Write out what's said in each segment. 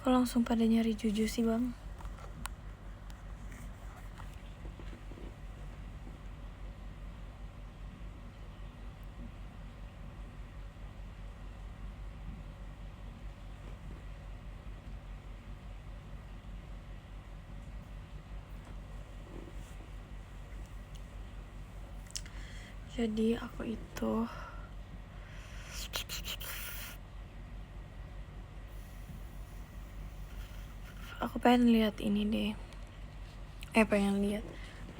Kok langsung pada nyari Juju sih bang? Jadi aku itu pengen lihat ini deh.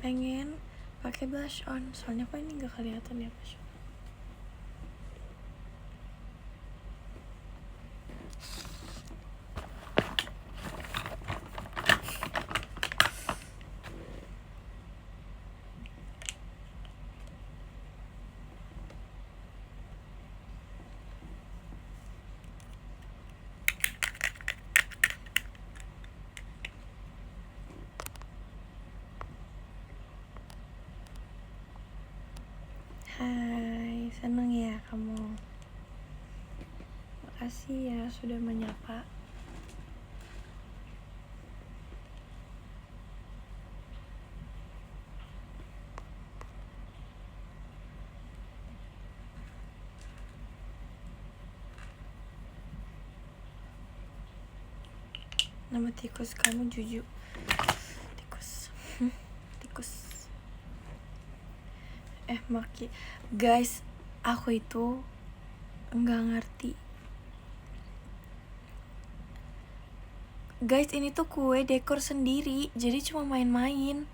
Pengen pakai blush on. Soalnya kok ini nggak kelihatan ya blush on. Hai, seneng ya kamu. Makasih ya sudah menyapa. Nama tikus kamu Juju. Tikus. Maki. Guys, aku itu nggak ngerti. Guys, ini tuh kue dekor sendiri, jadi cuma main-main.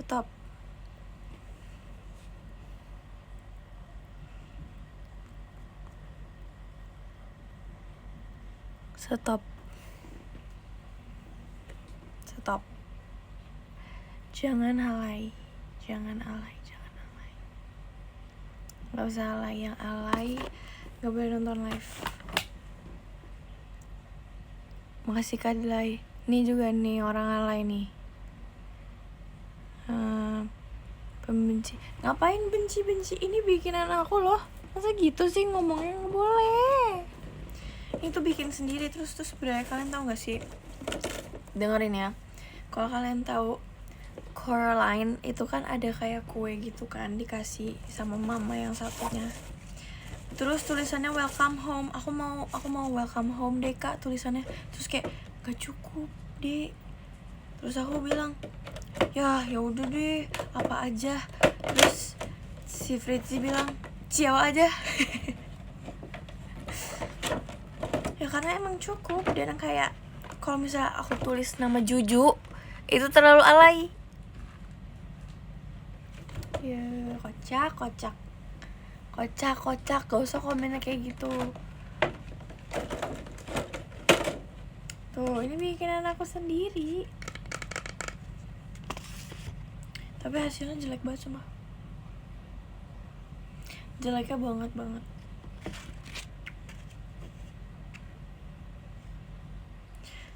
Stop. Jangan alay. Gak usah alay, yang alay gak boleh nonton live. Makasih Kak Delay. Ini juga nih orang alay nih. Pembenci. Ngapain benci-benci? Ini bikinan aku loh. Masa gitu sih ngomongnya? Gak boleh. Ini tuh bikin sendiri. Terus sebenarnya kalian tahu gak sih? Dengerin ya. Kalau kalian tahu Coraline itu kan ada kayak kue gitu kan, dikasih sama mama yang satunya. Terus tulisannya welcome home. Aku mau welcome home deh Kak tulisannya. Terus kayak gak cukup deh. Terus aku bilang ya udah deh, apa aja. Terus si Fritzi bilang Ciao aja. Ya karena emang cukup. Dan kayak kalau misalnya aku tulis nama Juju itu terlalu alay. Ya kocak. Gak usah komennya kayak gitu. Tuh, ini bikinan aku sendiri. Tapi hasilnya jelek banget sumpah. Jeleknya banget.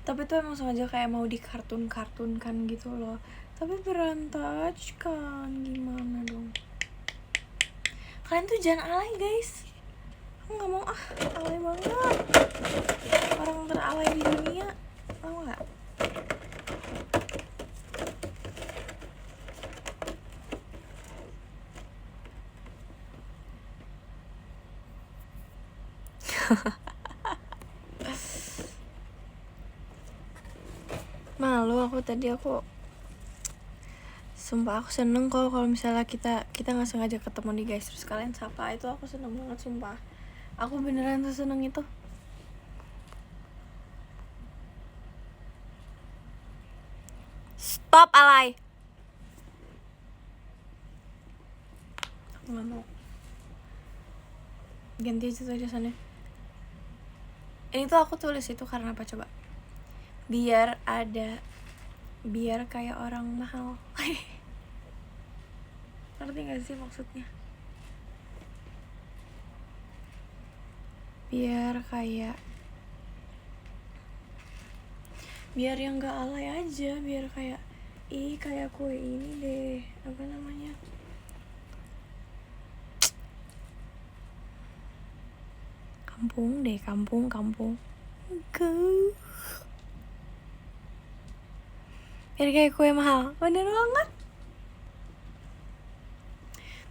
Tapi tuh emang sengaja kayak mau dikartun-kartunkan gitu loh. Tapi berantakan, gimana dong? Kalian tuh jangan alay guys. Aku gak mau alay banget. Orang teralay di dunia. Tau gak? Malu aku tadi. Sumpah aku seneng kalau misalnya kita nggak sengaja ketemu nih guys, terus kalian sapa, itu aku seneng banget sumpah. Aku beneran seneng itu. Stop alay. Aku nggak mau. Ganti aja tulisannya. Ini tuh aku tulis itu karena apa coba? Biar kayak orang mahal. Ngerti gak sih maksudnya? Biar yang gak alay aja. Biar kayak kayak kue ini deh, apa namanya, kampung deh, kampung biar kayak kue mahal. Bener banget.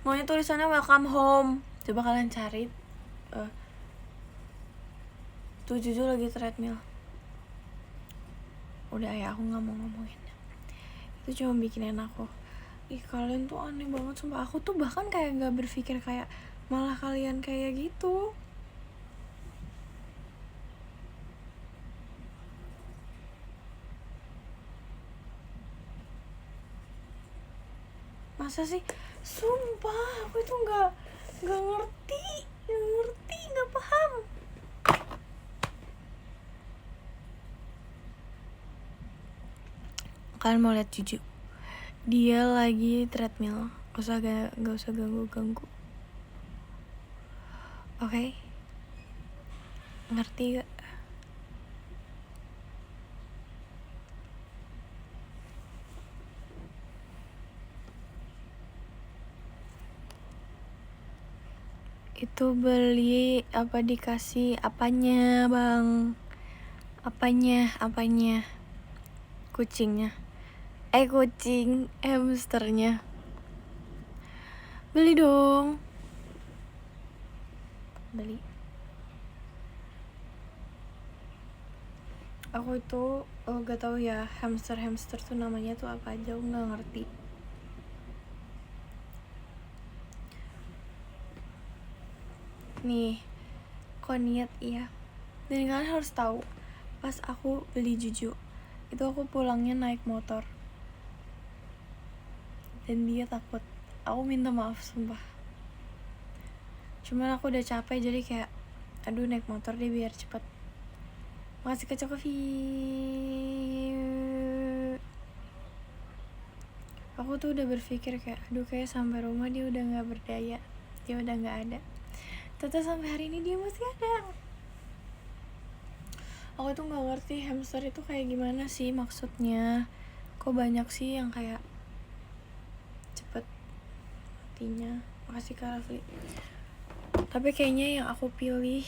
Maunya tulisannya welcome home. Coba kalian cari. Tuh Juju lagi treadmill. Udah ya, aku gak mau ngomongin. Itu cuma bikinin aku. Kalian tuh aneh banget sumpah. Aku tuh bahkan kayak gak berpikir kayak malah kalian kayak gitu. Masa sih? Sumpah, aku itu gak ngerti, gak paham. Kalian mau lihat Juju? Dia lagi treadmill. Gak usah ganggu. Oke? Ngerti gak? Itu beli apa dikasih apanya bang? Apanya? Kucingnya. Kucing hamsternya. Beli dong. Beli. Aku itu gak tahu ya hamster tuh namanya tuh apa aja, aku nggak ngerti. Nih, kok niat iya. Dan kalian harus tahu, pas aku beli Juju itu aku pulangnya naik motor. Dan dia takut. Aku minta maaf sumpah. Cuman aku udah capek jadi kayak aduh naik motor deh biar cepet. Makasih Kak Cokofi. Aku tuh udah berpikir kayak aduh kayak sampai rumah dia udah gak berdaya. Dia udah gak ada. Ternyata sampai hari ini dia masih ada. Aku tuh gak ngerti hamster itu kayak gimana sih maksudnya. Kok banyak sih yang kayak cepet matinya. Makasih Kak Rafli. Tapi kayaknya yang aku pilih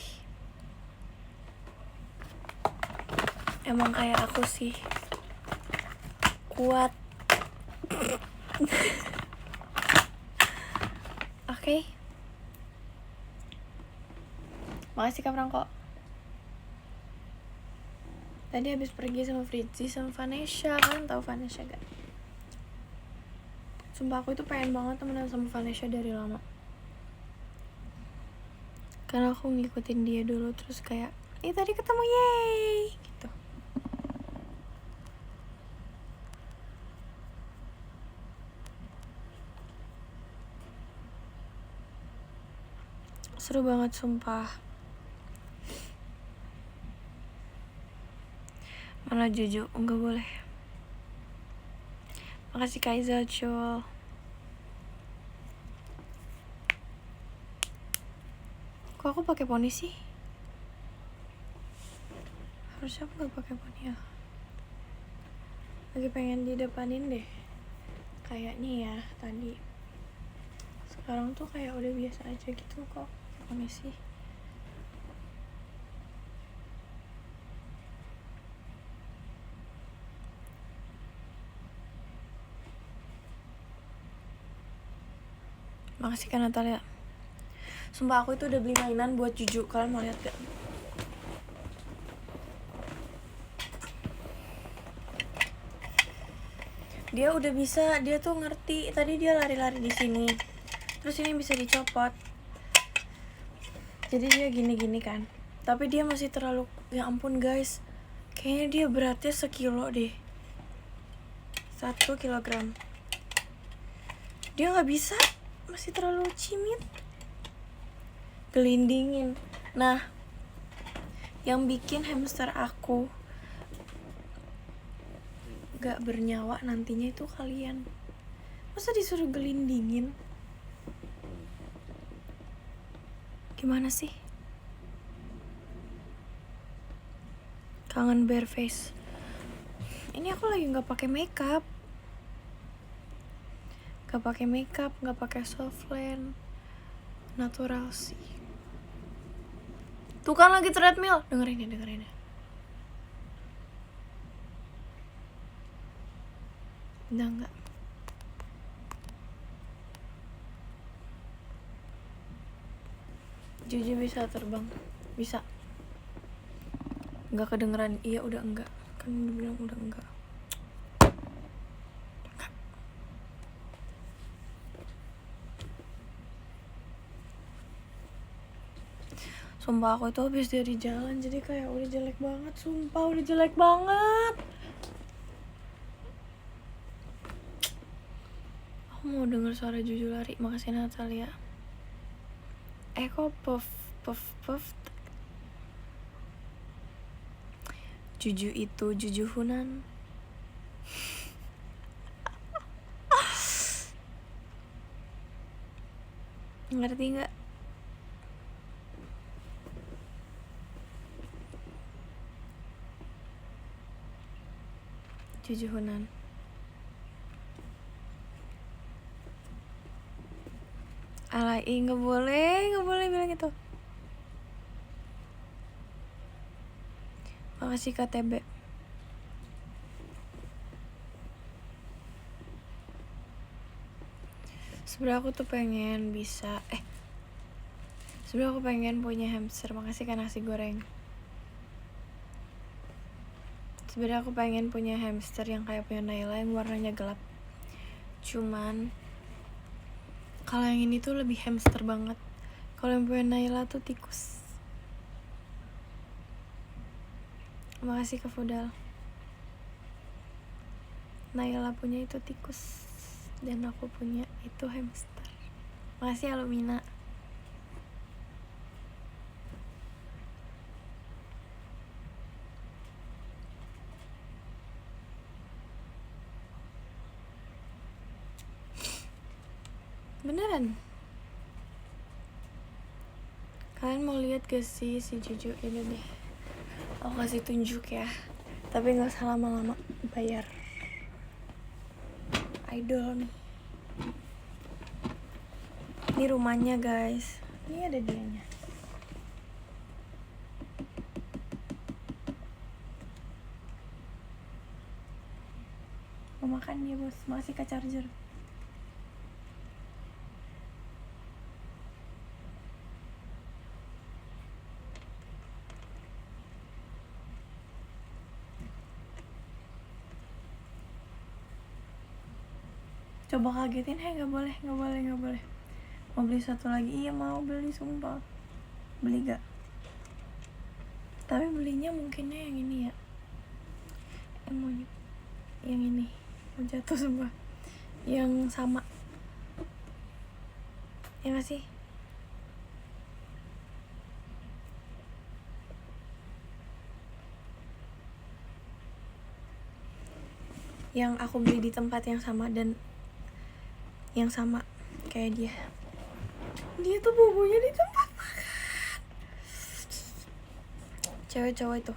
emang kayak aku sih, kuat. Oke. Makasih Kak Prangko. Tadi habis pergi sama Fritzi sama Vanessa. Kalian tahu Vanessa gak? Sumpah aku itu pengen banget temenan sama Vanessa dari lama. Karena aku ngikutin dia dulu terus kayak tadi ketemu yeay gitu. Seru banget sumpah. Mana Juju? Enggak boleh. Makasih Kaiza Chul. Kok aku pakai poni sih? Harusnya aku gak pakai poni ya. Lagi pengen didepanin deh. Kayaknya ya tadi. Sekarang tuh kayak udah biasa aja gitu kok pakai poni sih. Makasih Kak Natalia. Sumpah aku itu udah beli mainan buat Juju. Kalian mau lihat gak? Dia udah bisa, dia tuh ngerti. Tadi dia lari-lari di sini. Terus ini bisa dicopot. Jadi dia gini-gini kan. Tapi dia masih terlalu, ya ampun guys. Kayaknya dia beratnya 1 kilo deh. 1 kilogram. Dia gak bisa. Masih terlalu cimit. Gelindingin. Nah, yang bikin hamster aku gak bernyawa nantinya itu kalian. Masa disuruh gelindingin? Gimana sih? Kangen bare face. Ini aku lagi gak pakai makeup. Gak pakai makeup, gak pakai softland, natural sih. Tuh kan lagi treadmill, dengerin ya. Udah enggak. Jujur bisa terbang, bisa. Nggak kedengeran, iya udah enggak. Kan udah bilang udah enggak. Sumpah aku itu habis dari jalan, jadi kayak udah jelek banget. Sumpah udah jelek banget. Aku mau denger suara Juju lari. Makasih Natalia. Kok puff. Juju itu Juju Hunan. Ngerti nggak? Juju Hunan. Alay, nggak boleh bilang gitu. Makasih KTB. Sebenernya aku tuh pengen bisa sebenernya aku pengen punya hamster. Makasih kan nasi goreng. Sebenernya aku pengen punya hamster yang kayak punya Naila, yang warnanya gelap. Cuman kalau yang ini tuh lebih hamster banget. Kalau yang punya Naila tuh tikus. Makasih ke Fudal. Naila punya itu tikus dan aku punya itu hamster. Makasih Alumina. Beneran. Kalian mau lihat gak sih si Juju ini deh? Aku kasih tunjuk ya. Tapi gak usah lama-lama, bayar. Idol nih. Ini rumahnya guys. Ini ada dianya. Mau makan dia bos. Makasih Kak Charger. Coba kagetin, gak boleh. Mau beli satu lagi, iya mau beli sumpah. Beli gak? Tapi belinya mungkinnya yang ini ya. Mau yang ini. Mau jatuh sumpah. Yang sama. Ya gak sih? Yang aku beli di tempat yang sama dan yang sama kayak dia tuh bobonya di tempat makan. Cewek cowok itu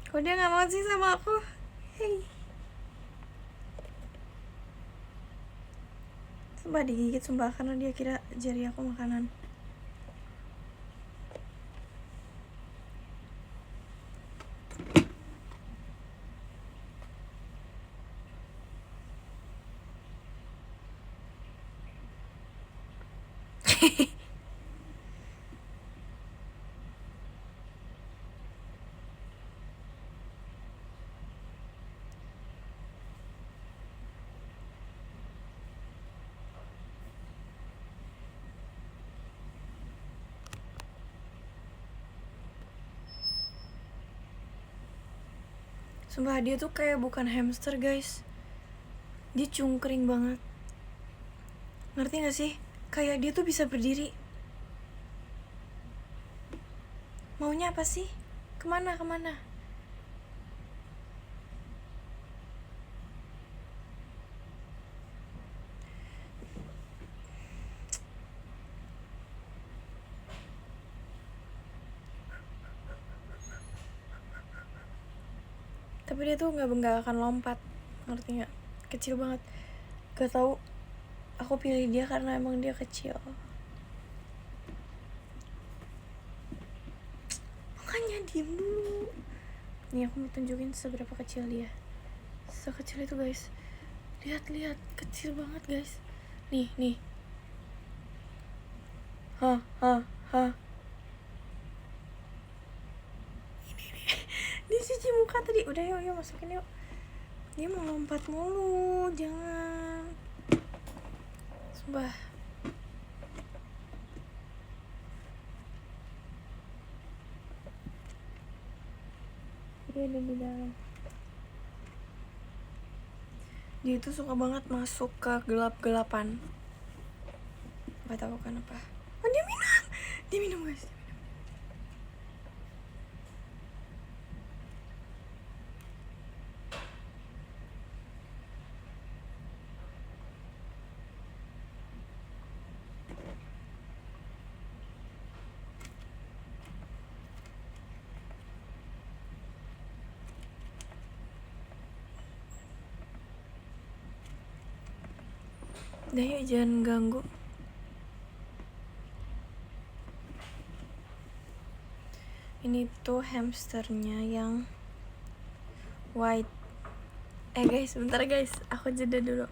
kok dia nggak mau sih sama aku. Hei, sumpah digigit sumpah karena dia kira jari aku makanan. Sumpah dia tuh kayak bukan hamster guys. Dia cungkring banget. Ngerti gak sih? Kayak dia tuh bisa berdiri. Maunya apa sih? Kemana? Tapi dia tuh nggak akan lompat. ngerti nggak? Kecil banget. Gak tahu, aku pilih dia karena emang dia kecil. Makanya diem dulu. Nih aku mau tunjukin seberapa kecil dia. Sekecil itu guys. Lihat, kecil banget guys. Nih. Hah. Ini. Dia cuci muka tadi. Udah yuk masukin yuk. Dia mau lompat mulu, jangan. Sumpah. Dia ada di dalam. Dia itu suka banget masuk ke gelap-gelapan. Gak tahu kenapa. Oh, dia minum guys. Udah yuk, jangan ganggu. Ini tuh hamsternya yang white. Guys, bentar guys, aku jeda dulu.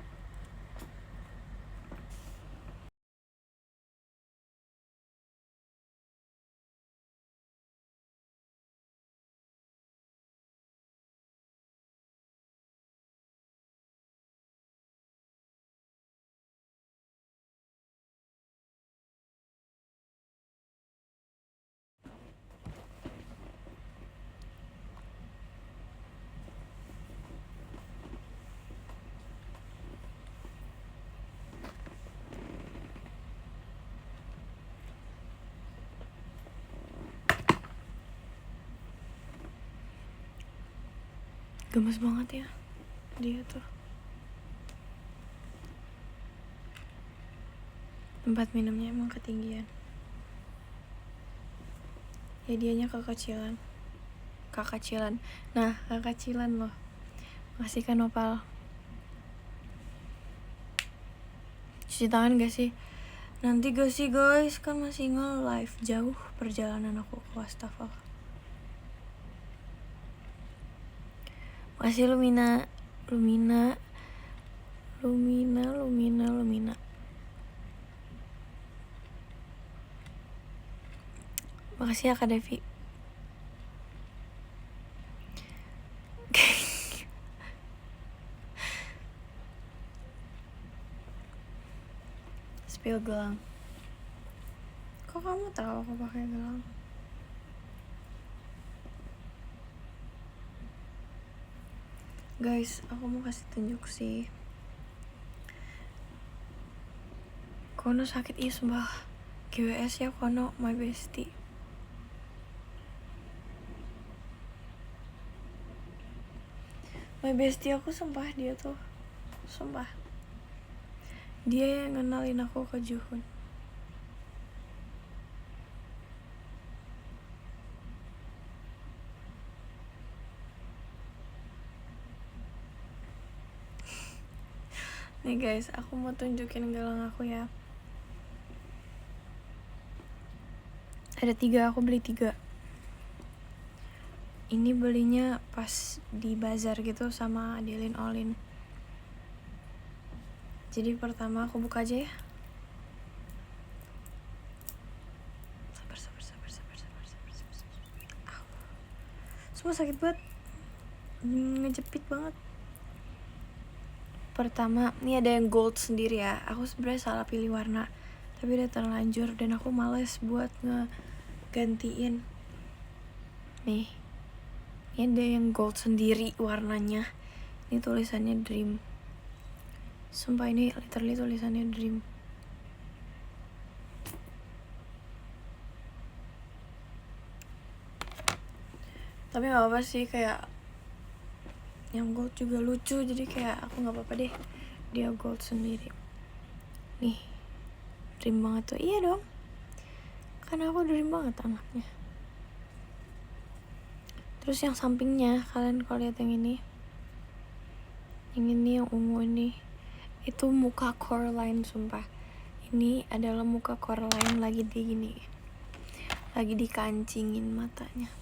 Gemes banget ya dia tuh. Tempat minumnya emang ketinggian. Ya dianya kekecilan. Nah, kekecilan loh. Makasih kan Opal. Cuci tangan gak sih? Nanti gak sih guys, kan masih nge-live. Jauh perjalanan aku ke Wastafel. Makasih Lumina. Makasih ya Kak Devi. Spill gelang. Kok kamu tahu aku pakai gelang? Guys, aku mau kasih tunjuk sih. Kono sakit sumpah. GWS ya Kono, my bestie. My bestie aku sumpah, dia tuh. Sumpah. Dia yang ngenalin aku ke Juhun. Nih guys, aku mau tunjukin gelang aku ya. Ada 3, aku beli 3. Ini belinya pas di bazar gitu sama Adeline Olin. Jadi pertama aku buka aja ya. Sabar. Semua sakit banget. Ngejepit banget. Pertama, ini ada yang gold sendiri ya. Aku sebenarnya salah pilih warna, tapi udah terlanjur dan aku males buat ngegantiin. Nih, ini ada yang gold sendiri warnanya. Ini tulisannya Dream. Sumpah ini literally tulisannya Dream. Tapi gak apa-apa sih, kayak yang gold juga lucu, jadi kayak aku gak apa-apa deh dia gold sendiri. Nih, Dream banget tuh. Iya dong, karena aku Dream banget anaknya. Terus yang sampingnya, kalian kalau lihat yang ini Ini yang ungu nih, itu muka Coraline, sumpah. Ini adalah muka Coraline lagi dikancingin matanya.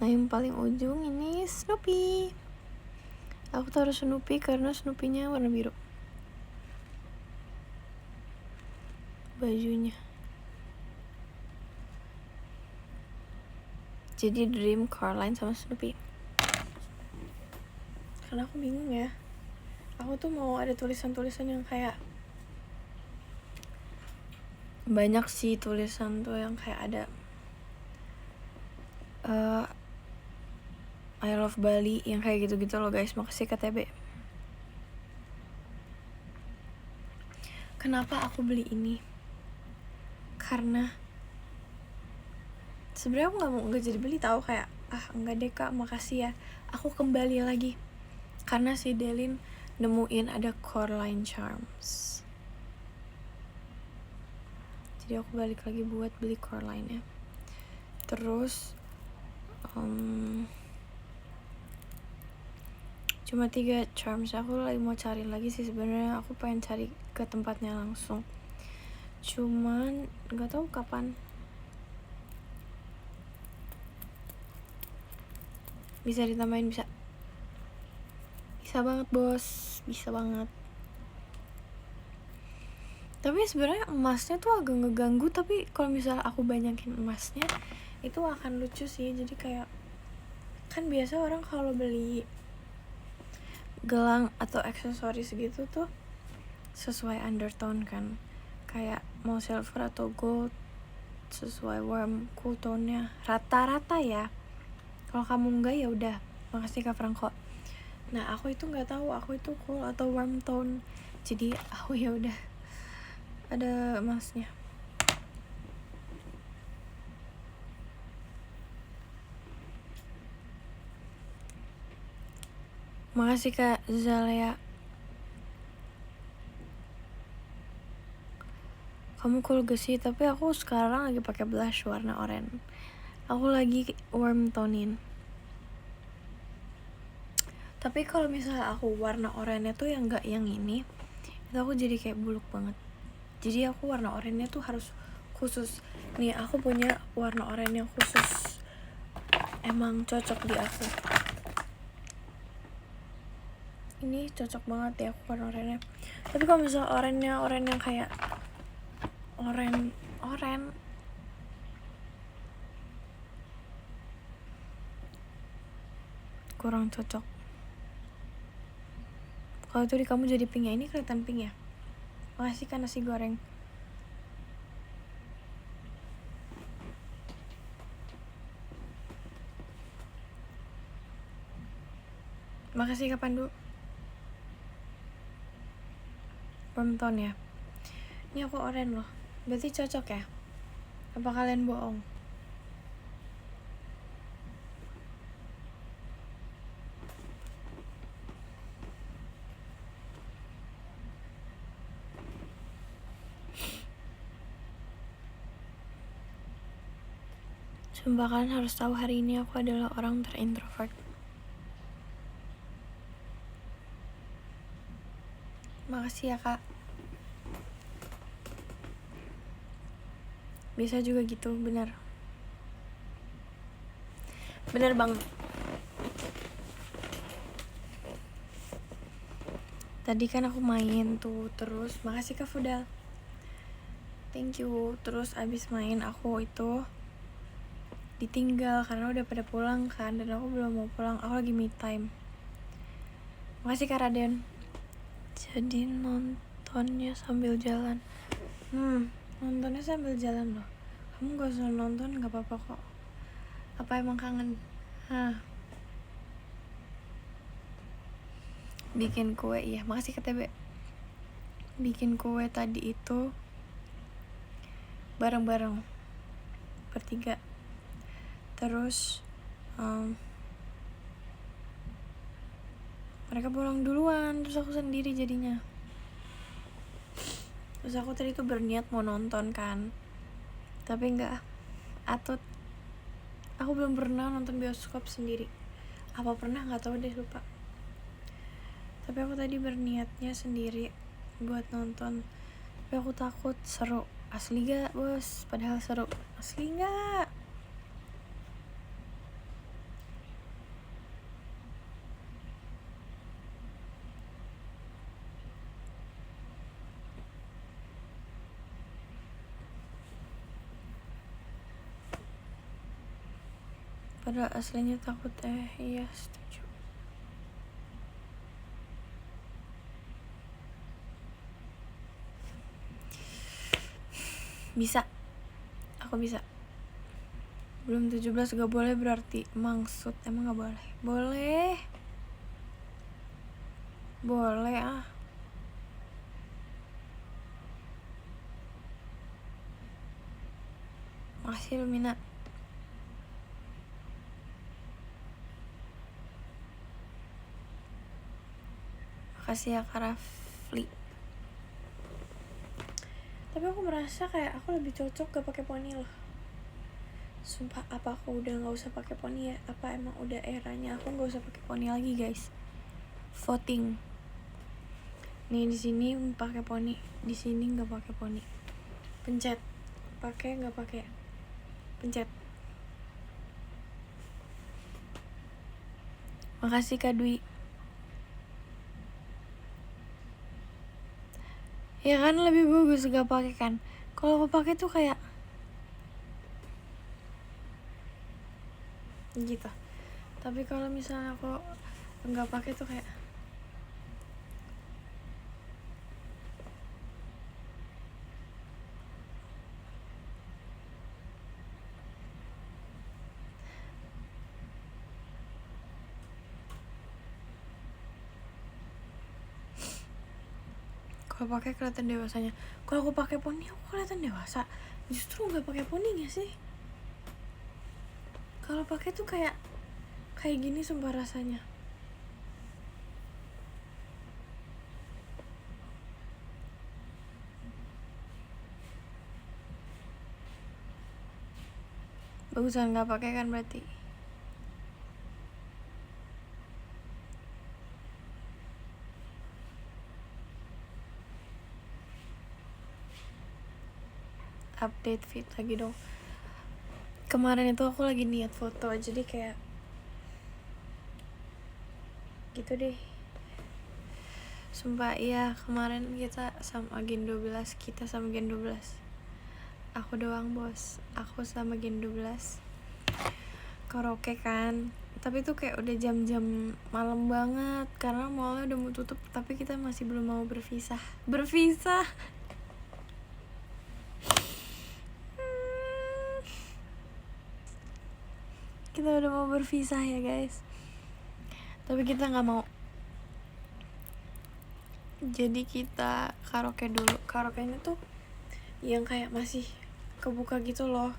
Nah yang paling ujung ini Snoopy. Aku taruh Snoopy karena Snoopy-nya warna biru bajunya. Jadi Dream, Coraline sama Snoopy. Karena aku bingung ya, aku tuh mau ada tulisan-tulisan yang kayak banyak sih tulisan tuh yang kayak ada I love Bali, yang kayak gitu-gitu loh guys. Makasih KTB. Kenapa aku beli ini? Karena sebenarnya aku nggak jadi beli, tahu, kayak enggak deh kak, makasih ya. Aku kembali lagi karena si Delin nemuin ada Coraline Charms. Jadi aku balik lagi buat beli Coraline ya. Terus cuma 3 charms. Aku lagi mau cari lagi sih sebenarnya. Aku pengen cari ke tempatnya langsung, cuman nggak tahu kapan. Bisa ditambahin, bisa banget bos, bisa banget. Tapi sebenarnya emasnya tuh agak ngeganggu. Tapi kalau misalnya aku banyakin emasnya itu akan lucu sih. Jadi kayak, kan biasa orang kalau beli gelang atau aksesoris gitu tuh sesuai undertone kan, kayak mau silver atau gold sesuai warm cool tone-nya rata-rata ya. Kalau kamu enggak ya udah, makasih Kak Franco. Nah aku itu nggak tahu aku itu cool atau warm tone, jadi aku ya udah ada emasnya. Makasih Kak Zalea. Kamu cool gak sih? Tapi aku sekarang lagi pakai blush warna oranye. Aku lagi warm tonein. Tapi kalau misalnya aku warna oranye tuh yang enggak yang ini, itu aku jadi kayak buluk banget. Jadi aku warna oranye tuh harus khusus. Nih aku punya warna oranye yang khusus, emang cocok di aku. Ini cocok banget ya aku warna oranye. Tapi kalau misalnya oranye yang kayak oranye kurang cocok. Kalau itu di kamu jadi pink ya. Ini kelihatan pink ya. Makasih kan nasi goreng. Makasih Kak Pandu. Warm tone ya. Ini aku oranye loh. Berarti cocok ya? Apa kalian bohong? Sumpah kalian harus tahu, hari ini aku adalah orang terintrovert. Makasih ya Kak. Bisa juga gitu, bener bang. Tadi kan aku main tuh, terus makasih Kak Fudal, thank you. Terus abis main aku itu ditinggal karena udah pada pulang kan, dan aku belum mau pulang, aku lagi me time. Makasih Kak Raden. Jadi nontonnya sambil jalan. Nontonnya sambil jalan loh. Kamu gak usah nonton, gak apa-apa kok. Apa emang kangen? Bikin kue, iya makasih KTB. Bikin kue tadi itu bareng-bareng bertiga. Terus mereka pulang duluan, terus aku sendiri jadinya. Terus aku tadi tuh berniat mau nonton kan, tapi enggak, atut. Aku belum pernah nonton bioskop sendiri. Apa pernah, nggak tahu deh, lupa. Tapi aku tadi berniatnya sendiri buat nonton, tapi aku takut seru. Asli gak bos? Padahal seru. Asli gak? Padahal aslinya takut. Iya setuju. Bisa. Aku bisa. Belum 17 gak boleh berarti maksud. Emang gak boleh? Boleh. Boleh ah. Makasih Lumina. Makasih ya Kak Rafli. Tapi aku merasa kayak aku lebih cocok gak pakai poni loh. Sumpah, apa aku udah nggak usah pakai poni ya? Apa emang udah eranya aku nggak usah pakai poni lagi guys? Voting. Nih di sini pakai poni, di sini nggak pakai poni. Pencet. Pakai nggak pakai? Pencet. Makasih Kak Dwi. Ya kan lebih bagus gak pakai kan? Kalau aku pakai tuh kayak gitu. Tapi kalau misalnya aku nggak pakai tuh kayak kalau pakai kelihatan dewasanya. Kalau aku pakai poni aku kelihatan dewasa. Justru nggak pakai poni nggak sih? Kalau pakai tuh kayak gini sumpah rasanya. Bagusan nggak pakai kan berarti. Update feed lagi dong. Kemarin itu aku lagi niat foto, jadi kayak gitu deh. Sumpah iya, kemarin kita sama Gen 12. Kita sama Gen 12. Aku doang bos. Aku sama Gen 12 karaoke kan. Tapi itu kayak udah jam-jam malam banget karena mallnya udah mau tutup. Tapi kita masih belum mau berpisah. Kita udah mau berpisah ya guys. Tapi kita gak mau. Jadi kita karaoke dulu. Karaokenya tuh yang kayak masih kebuka gitu loh.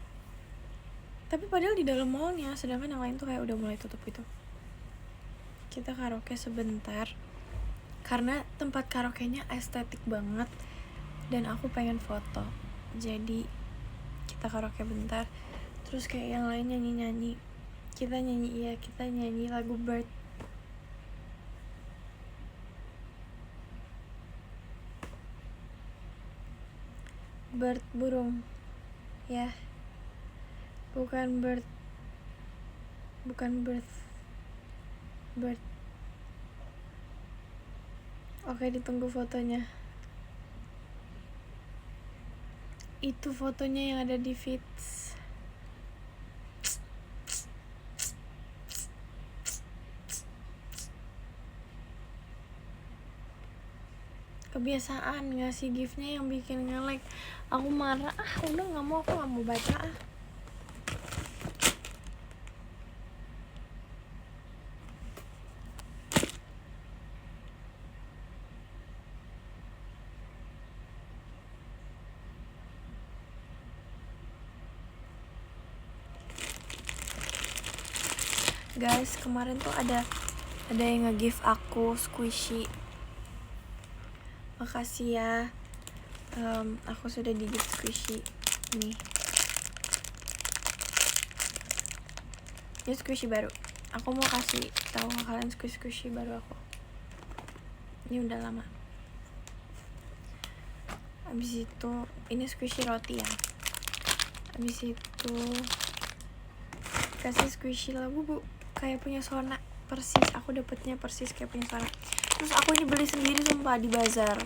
Tapi padahal di dalam mallnya. Sedangkan yang lain tuh kayak udah mulai tutup gitu. Kita karaoke sebentar karena tempat karaokenya estetik banget dan aku pengen foto. Jadi kita karaoke bentar. Terus kayak yang lain nyanyi-nyanyi. Kita nyanyi lagu Bird. Bird burung. Ya. Bukan bird. Bird. Oke, ditunggu fotonya. Itu fotonya yang ada di feeds. Kebiasaan ngasih giftnya yang bikin nge-like. Aku marah. Udah aku gak mau baca Guys, kemarin tuh ada yang nge-gift aku squishy. Makasih ya. Aku sudah di-gift squishy. Nih. Ini squishy baru. Aku mau kasih tahu ke kalian squishy baru aku. Ini udah lama. Abis itu ini squishy roti ya. Abis itu kasih squishy labu kayak punya Sona persis. Aku dapetnya persis kayak punya Sona. Terus aku ini beli sendiri sumpah di bazar.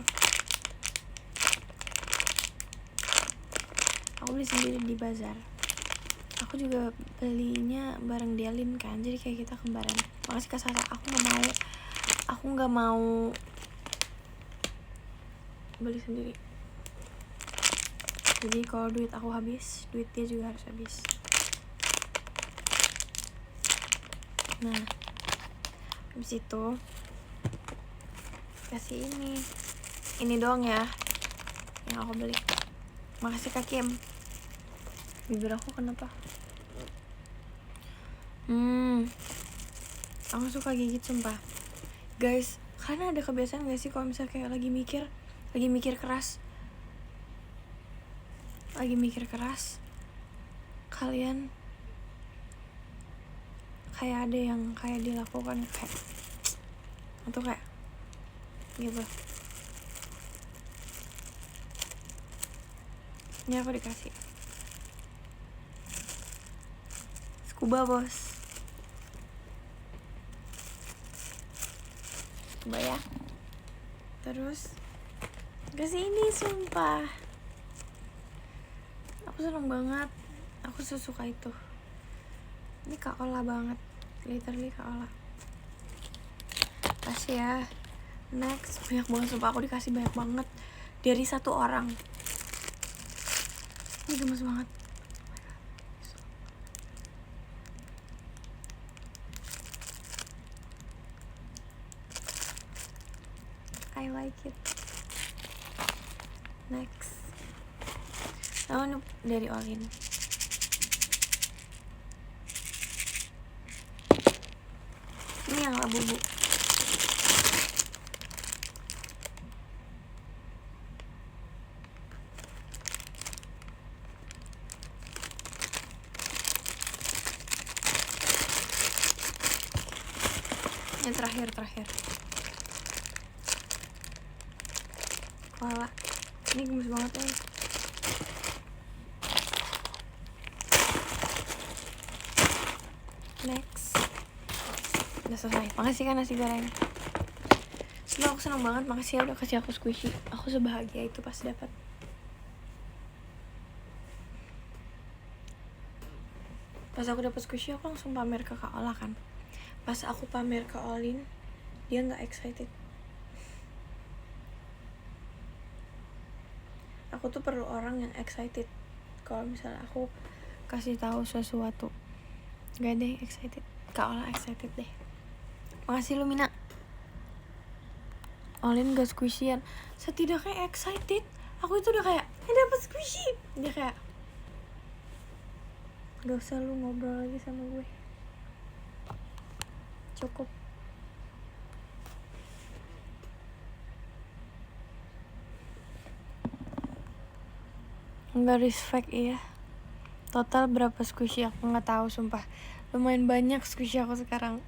Aku beli sendiri di bazar. Aku juga belinya bareng Dialin kan, jadi kayak kita kembaran. Makasih Kak Sarah. Aku nggak mau beli sendiri. Jadi kalau duit aku habis, duit dia juga harus habis. Nah, habis itu kasih ini doang ya yang aku beli. Makasih Kak Kim. Bibir aku kenapa? Aku suka gigit sumpah. Guys, karena ada kebiasaan gak sih kalau misalnya kayak lagi mikir keras, kalian kayak ada yang kayak dilakukan kayak atau kayak gitu. Ini aku dikasih scuba bos. Scuba ya. Terus kasih ini sumpah. Aku seneng banget. Aku suka itu. Ini Kak Ola banget. Literally Kak Ola. Kasih ya. Next, banyak banget sumpah. Aku dikasih banyak banget dari satu orang. Ini gemes banget. I like it. Next, ini dari Olin. Ini yang labu-bu. Yang terakhir. Koala. Ini gemes banget ya. Next. Udah selesai. Makasih kan nasi goreng. Cuma aku seneng banget. Makasih ya udah kasih aku squishy. Aku sebahagia itu pas dapat. Pas aku dapat squishy aku langsung pamer ke Kak Ola kan. Pas aku pamer ke Olin, dia nggak excited. Aku tuh perlu orang yang excited. Kalau misalnya aku kasih tahu sesuatu, gak deh excited. Kak Ola excited deh. Makasih lu Mina. Olin gak squishy-an, setidaknya excited. Aku itu udah kayak dapet squishy. Dia kayak gak usah lu ngobrol lagi sama gue, cukup. Nggak respect iya. Total berapa squishy aku nggak tahu sumpah. Lumayan banyak squishy aku sekarang.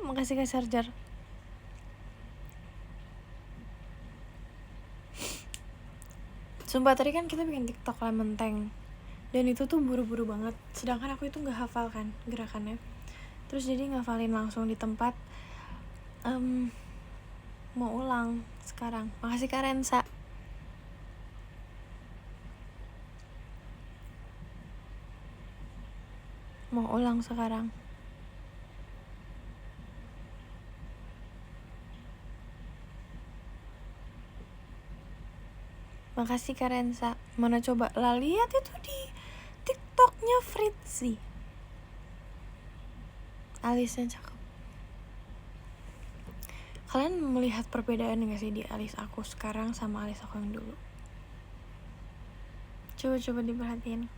Makasih Kak Charger. Sumpah tadi kan kita bikin TikTok lemon tank, dan itu tuh buru-buru banget. Sedangkan aku itu nggak hafal kan gerakannya. Terus jadi ngafalin langsung di tempat. Mau ulang sekarang. Makasih Kak Rensa. Mau ulang sekarang. Makasih Kak Rensa. Mana coba lah, lihat itu di TikToknya Fritzy. Alisnya cakep. Kalian melihat perbedaan gak sih di alis aku sekarang sama alis aku yang dulu? Coba diperhatiin.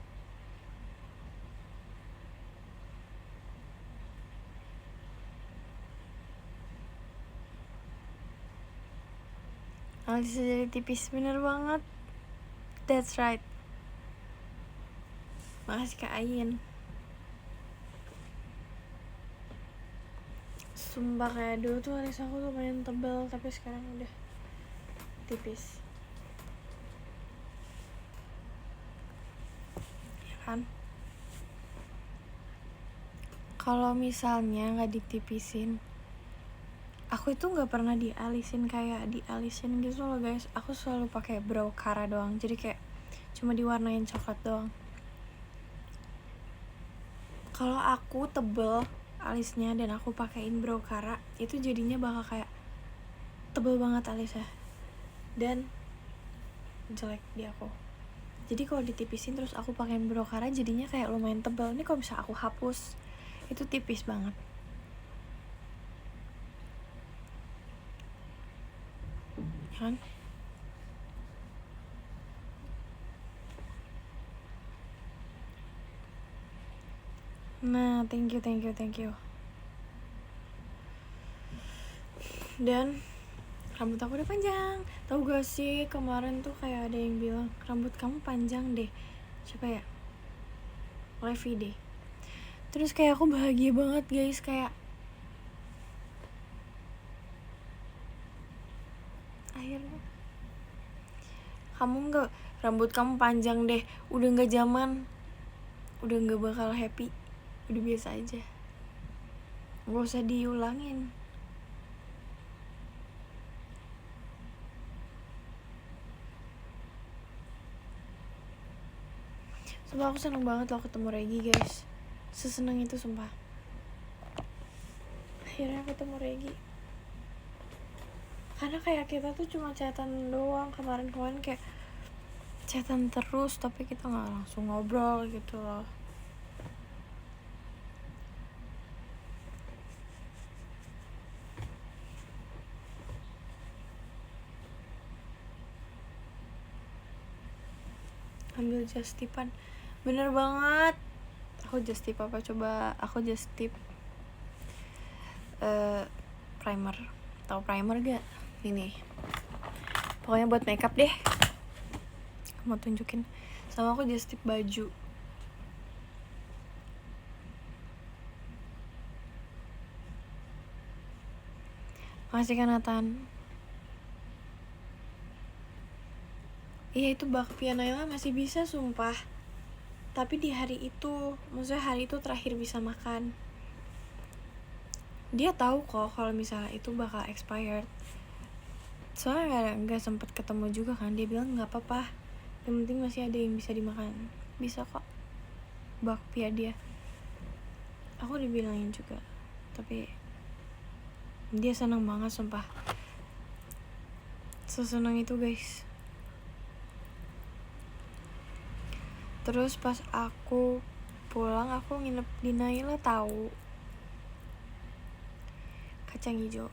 Alisnya jadi tipis, bener banget. That's right. Makasih Kak Ayin. Sumpah kayak dulu tuh alis aku tuh lumayan tebal, tapi sekarang udah tipis, ya kan? Kalau misalnya nggak ditipisin, aku itu nggak pernah dialisin kayak dialisin gitu loh guys. Aku selalu pakai brow cara doang, jadi kayak cuma diwarnain coklat doang. Kalau aku tebel alisnya dan aku pakein brow cara, itu jadinya bakal kayak tebel banget alisnya dan jelek di aku. Jadi kalau ditipisin terus aku pakein brow cara, jadinya kayak lumayan tebel. Ini kalau bisa aku hapus, itu tipis banget. Ya kan? Nah, thank you. Dan rambut aku udah panjang. Tahu gak sih, kemarin tuh kayak ada yang bilang rambut kamu panjang deh. Siapa ya? Levi deh. Terus kayak aku bahagia banget guys, kayak akhirnya rambut kamu panjang deh. Udah nggak zaman, udah nggak bakal happy, udah biasa aja, nggak usah diulangin. Sumpah aku seneng banget loh ketemu Regi guys, seseneng itu sumpah. Akhirnya ketemu Regi, karena kayak kita tuh cuma chatan doang kemarin kayak chatan terus, tapi kita nggak langsung ngobrol gitu loh. Ambil just tipan, bener banget. Aku just tip apa coba? Aku just tip primer. Tahu primer gak? Ini pokoknya buat makeup deh, mau tunjukin. Sama aku just tip baju. Makasih kan Nathan. Iya, itu bakpia Naila masih bisa sumpah, tapi di hari itu, maksudnya hari itu terakhir bisa makan. Dia tahu kok kalau misalnya itu bakal expired, soalnya nggak sempet ketemu juga kan. Dia bilang nggak apa-apa, yang penting masih ada yang bisa dimakan. Bisa kok bakpia dia. Aku dibilangin juga, tapi dia senang banget sumpah, sesenang itu guys. Terus pas aku pulang, aku nginep di Naila, tahu kacang hijau.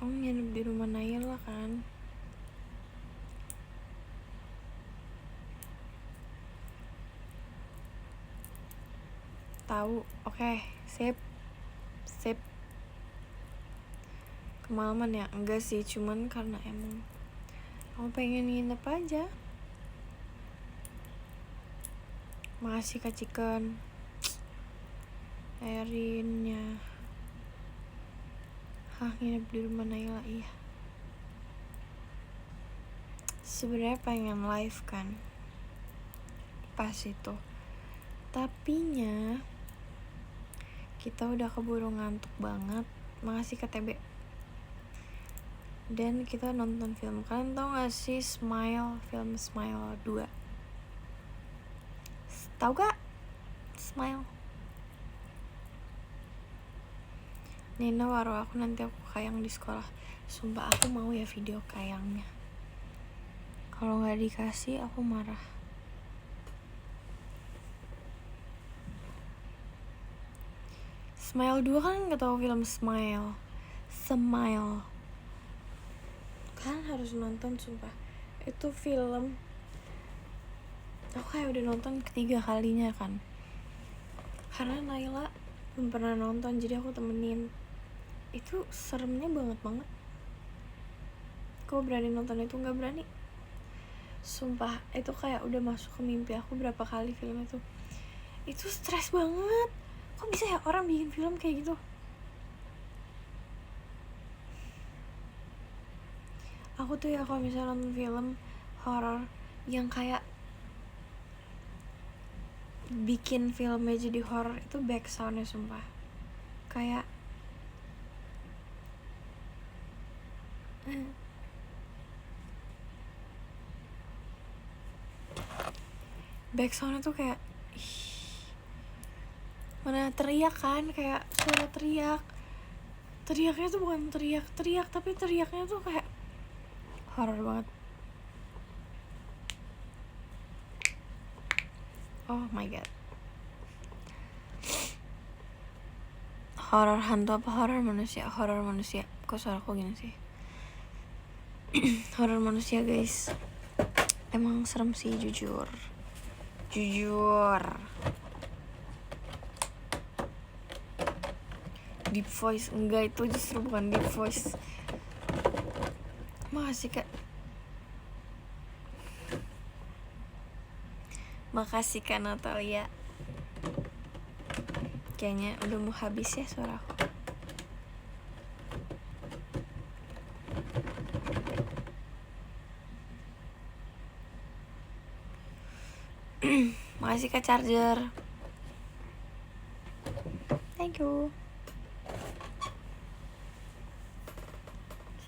Aku nginep di rumah Naila kan. Tahu, oke, sip. Kemalaman ya? Enggak sih, cuman karena emang aku pengen nginep aja. Makasih Kak Ciken, Erinnya. Nginep di rumah Naila, iya. Sebenarnya pengen live kan pas itu, tapinya kita udah keburu ngantuk banget. Makasih KTB. Dan kita nonton film. Kalian tau gak sih Smile, film Smile 2? Tau gak? Smile. Nina waruh aku, nanti aku kayang di sekolah. Sumpah aku mau ya video kayangnya. Kalau gak dikasih aku marah. Smile 2 kan gak tau film Smile. Kalian harus nonton sumpah. Itu film aku kayak udah nonton ketiga kalinya kan, karena Naila belum pernah nonton, jadi aku temenin. Itu seremnya banget. Kau berani nonton itu? Gak berani sumpah. Itu kayak udah masuk ke mimpi aku berapa kali film itu. Itu stres banget. Kok bisa ya orang bikin film kayak gitu? Aku tuh ya kalau misalnya nonton film horor yang kayak bikin filmnya jadi horor itu back soundnya sumpah. Kayak back soundnya tuh kayak mana teriak kan, kayak suara teriaknya tuh bukan teriak tapi teriaknya tuh kayak horor banget. Oh my god. Horor hantu apa horor manusia? Horor manusia. Kok suaraku gini sih? Horor manusia guys. Emang serem sih jujur. Deep voice enggak, itu justru bukan deep voice. Makasih kak. Makasih kak Natalia. Kayaknya udah mau habis ya suaraku. Makasih kak charger. Thank you.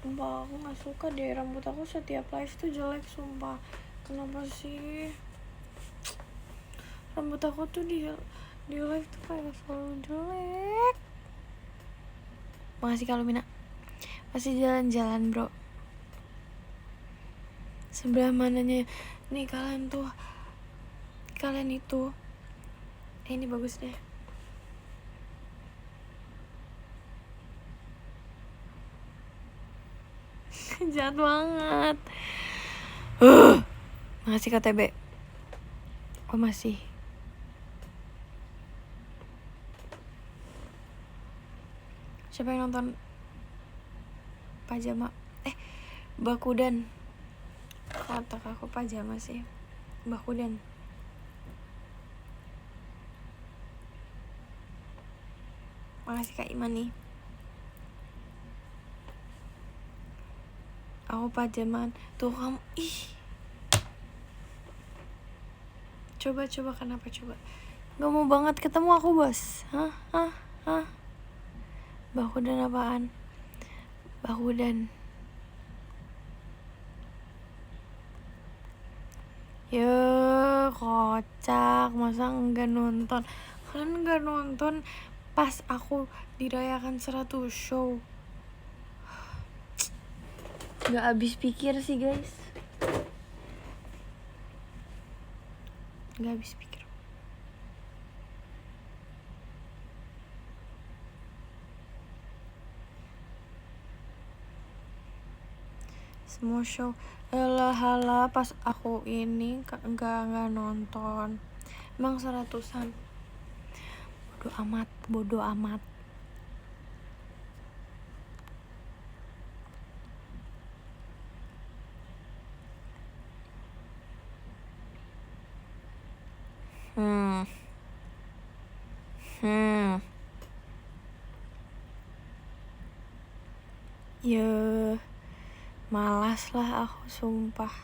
Sumpah aku gak suka deh, rambut aku setiap live tuh jelek sumpah. Kenapa sih? Rambut aku tuh di live tuh kayak selalu jelek. Makasih kalau Mina. Masih jalan-jalan bro. Sebelah mananya nih kalian itu ini bagus deh. Jahat banget. Makasih KTB. Oh masih. Siapa yang nonton Pajama? Bakudan. Kotak aku Pajama sih. Bakudan. Makasih Kak Imani. Aku Pajaman. Tuh kamu Coba kenapa coba? Gak mau banget ketemu aku bos. Hah? Bakudan apaan? Bakudan. Ya kocak, masa enggak nonton? Kalian enggak nonton pas aku dirayakan 100 show. Gak habis pikir sih guys. Gak habis pikir. Semua show halah pas aku ini enggak nonton. Emang 100-an. Bodoh amat. Ya malas lah aku sumpah.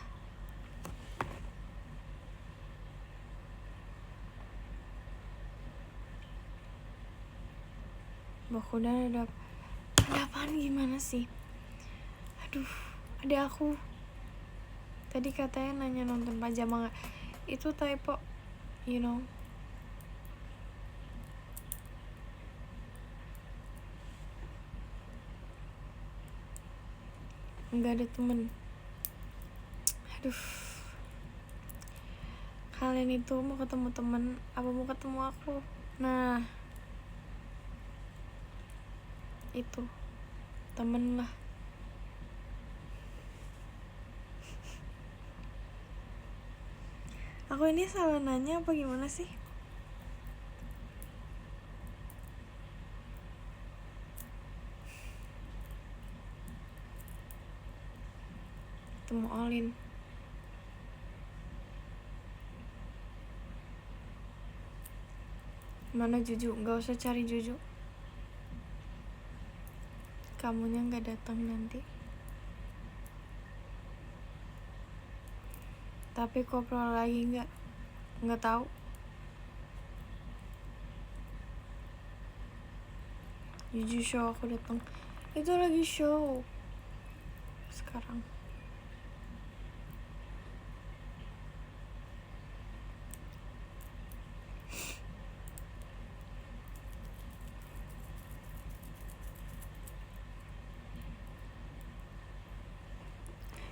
Bakudan ada apaan gimana sih? Aduh, ada aku. Tadi katanya nanya nonton Pajama gak? Itu typo, you know. Enggak ada temen. Aduh. Kalian itu mau ketemu temen apa mau ketemu aku? Nah, itu temen lah. Aku ini salah nanya apa gimana sih? Ketemu Olin. Mana Juju? Gak usah cari Juju, kamunya gak datang nanti. Tapi koplo lagi nggak tahu. Juju show aku datang, itu lagi show sekarang.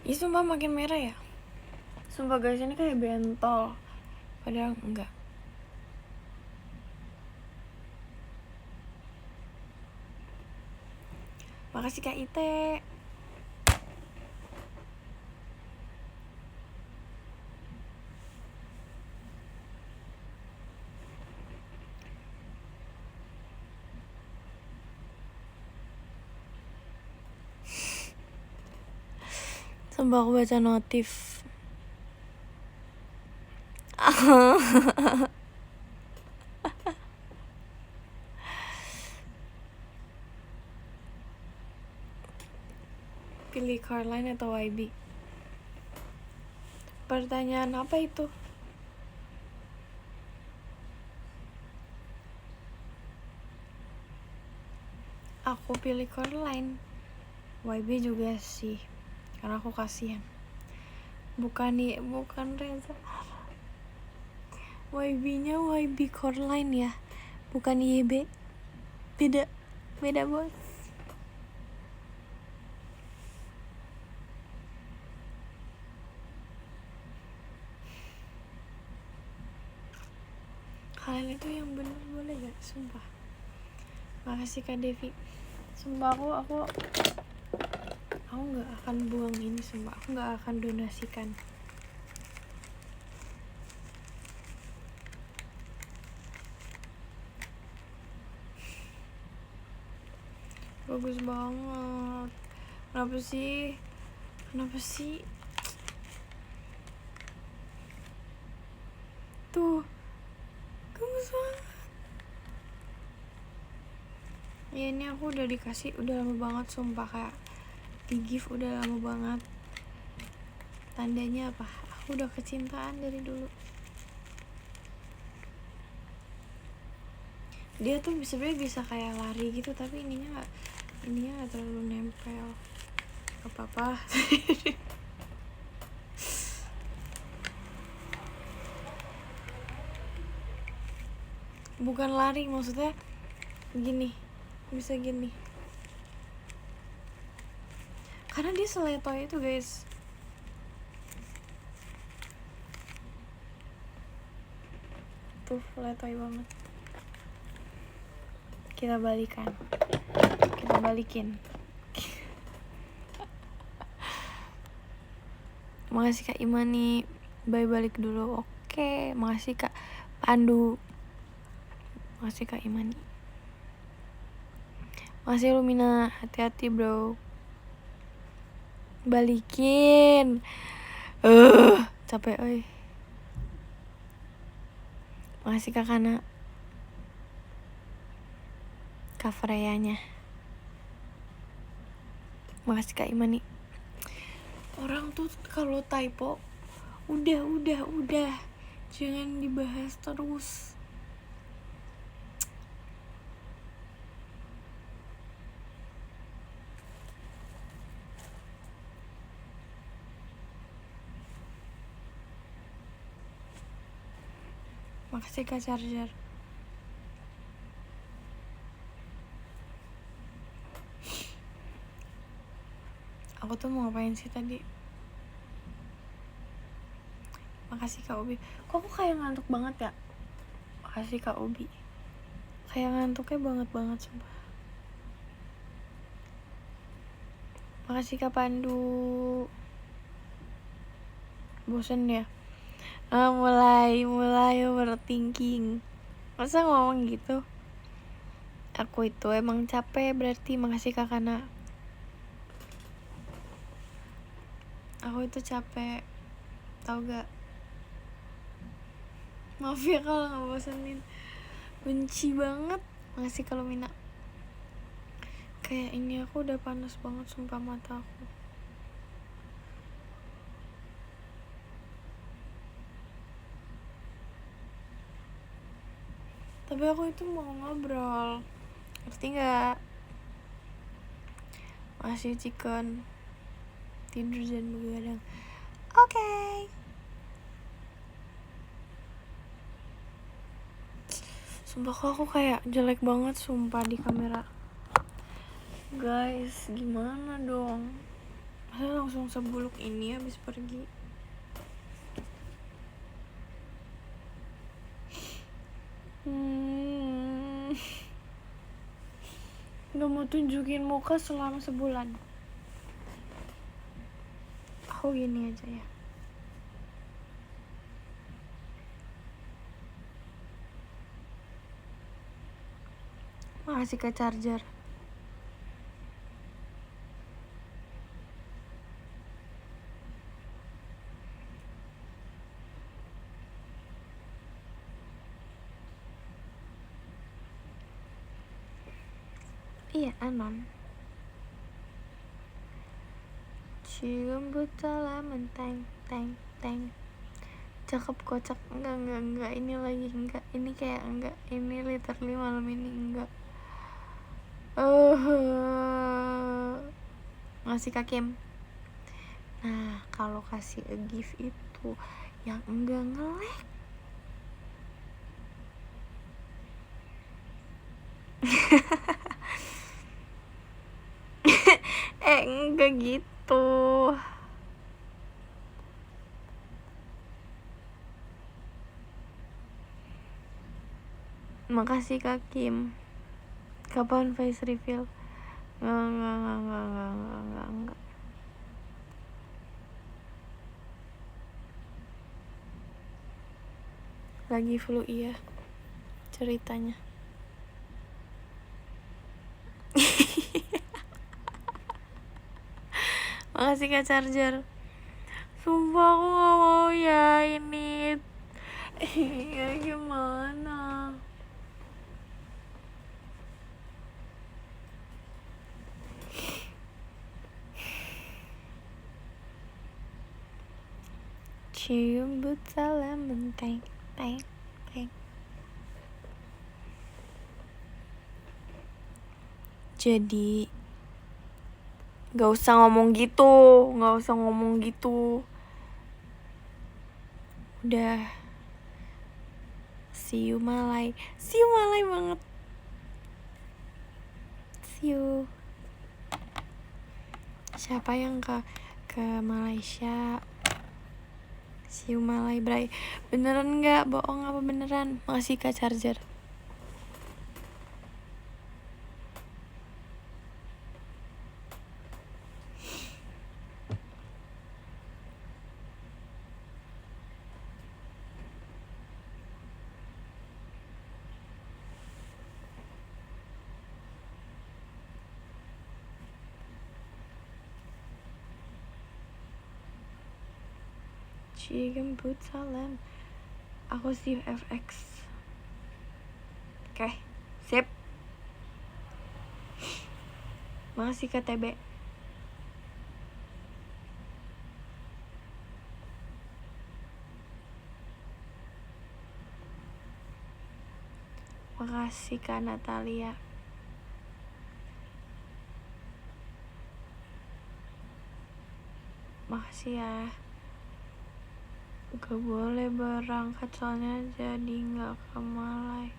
Ih sumpah makin merah ya. Sumpah guys, ini kayak bentol, padahal enggak. Makasih Kak Ite. Sumpah aku baca notif. Pilih Caroline atau YB? Pertanyaan apa itu? Aku pilih Caroline. YB juga sih, karena aku kasihan. Bukan Reza. YB-nya YB Caroline ya, bukan YB. Beda bos. Kalian itu yang bener boleh gak? Sumpah. Makasih Kak Devi. Sumpah aku gak akan buang ini. Sumpah aku gak akan donasikan. Bagus banget. Kenapa sih? Tuh, bagus banget. Ya ini aku udah dikasih, udah lama banget sumpah, kayak di gift udah lama banget. Tandanya apa? Aku udah kecintaan dari dulu. Dia tuh sebenarnya bisa kayak lari gitu, tapi ininya gak terlalu nempel. Gak apa-apa. Bukan lari, maksudnya gini, bisa gini. Karena dia seletoy itu guys. Tuh letoy banget. Kita balikin. Makasih Kak Imani, balik dulu. Oke, makasih Kak Pandu. Makasih Kak Imani. Makasih Lumina, hati-hati bro. Balikin. Capek oi. Makasih Kak Kana. Kak Freyanya. Makasih Kak Imani. Orang tuh kalau typo udah jangan dibahas terus. Makasih Kak Charger. Aku tuh mau ngapain sih tadi? Makasih Kak Ubi. Kok aku kayak ngantuk banget ya? Makasih Kak Ubi. Kayak ngantuknya banget sumpah. Makasih Kak Pandu. Bosen ya? Mulai overthinking. Masa ngomong gitu? Aku itu emang capek berarti. Makasih Kak Kana. Aku itu capek, tau gak? Maaf ya kalau ngebosenin. benci banget. Makasih kalau Mina. Kayak ini aku udah panas banget sumpah mata aku. Tapi aku itu mau ngobrol, ngerti nggak? Masih chicken tidur dan begadang. Oke. Sumpah kok aku kayak jelek banget sumpah di kamera. Guys, gimana dong? Masa langsung sebuluk ini habis pergi? Gak mau tunjukin muka selama sebulan. Aku gini aja ya. Makasih ke charger. Iya, anon. Cium butala menteng, teng, teng. Cakep kocak. Enggak. Ini lagi enggak. Ini kayak enggak. Ini literally malam ini enggak. Ngasih Kak Kim. Nah, kalau kasih a gift itu yang enggak ngelek. Enggak gitu. Makasih Kak Kim. Kapan face reveal? Enggak. Lagi flu iya ceritanya. Makasih Kak charger. Sumpah aku gak mau ya ini. Ya gimana? Cium butala menteng, teng, teng. Jadi gak usah ngomong gitu. Udah. See you Malay banget. See you. Siapa yang ke Malaysia? See you Malay Bray. Beneran gak? Bohong apa beneran? Makasih Kak charger. Jemput salam. Aku Steve FX. Oke, sip. Makasih KTB. Makasih Kak Natalia. Makasih ya. Gak boleh berangkat soalnya jadi gak ke Malay.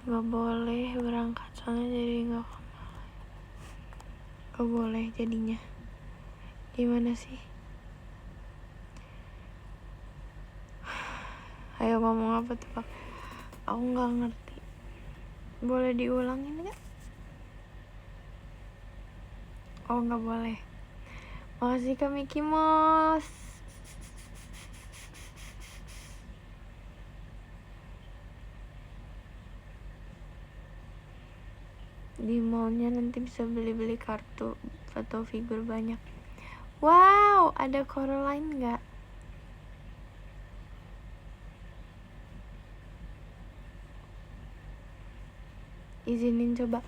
Gak boleh berangkat soalnya jadi gak ke Malay. Gak boleh jadinya. Gimana sih? Ayo ngomong apa tuh Pak? Aku gak ngerti. Boleh diulangin gak? Oh gak boleh. Makasih Kak Mickey Mouse. Di mallnya nanti bisa beli kartu foto figur banyak. Wow, ada Coraline gak? izinin coba.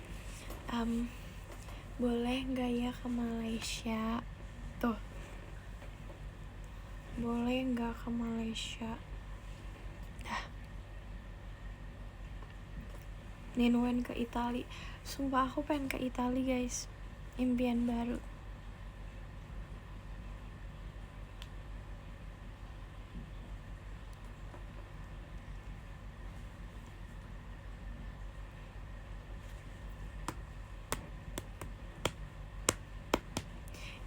Boleh nggak ya ke Malaysia? Tuh, boleh nggak ke Malaysia? Ninwen ke Itali. Sumpah aku pengen ke Itali guys, impian baru.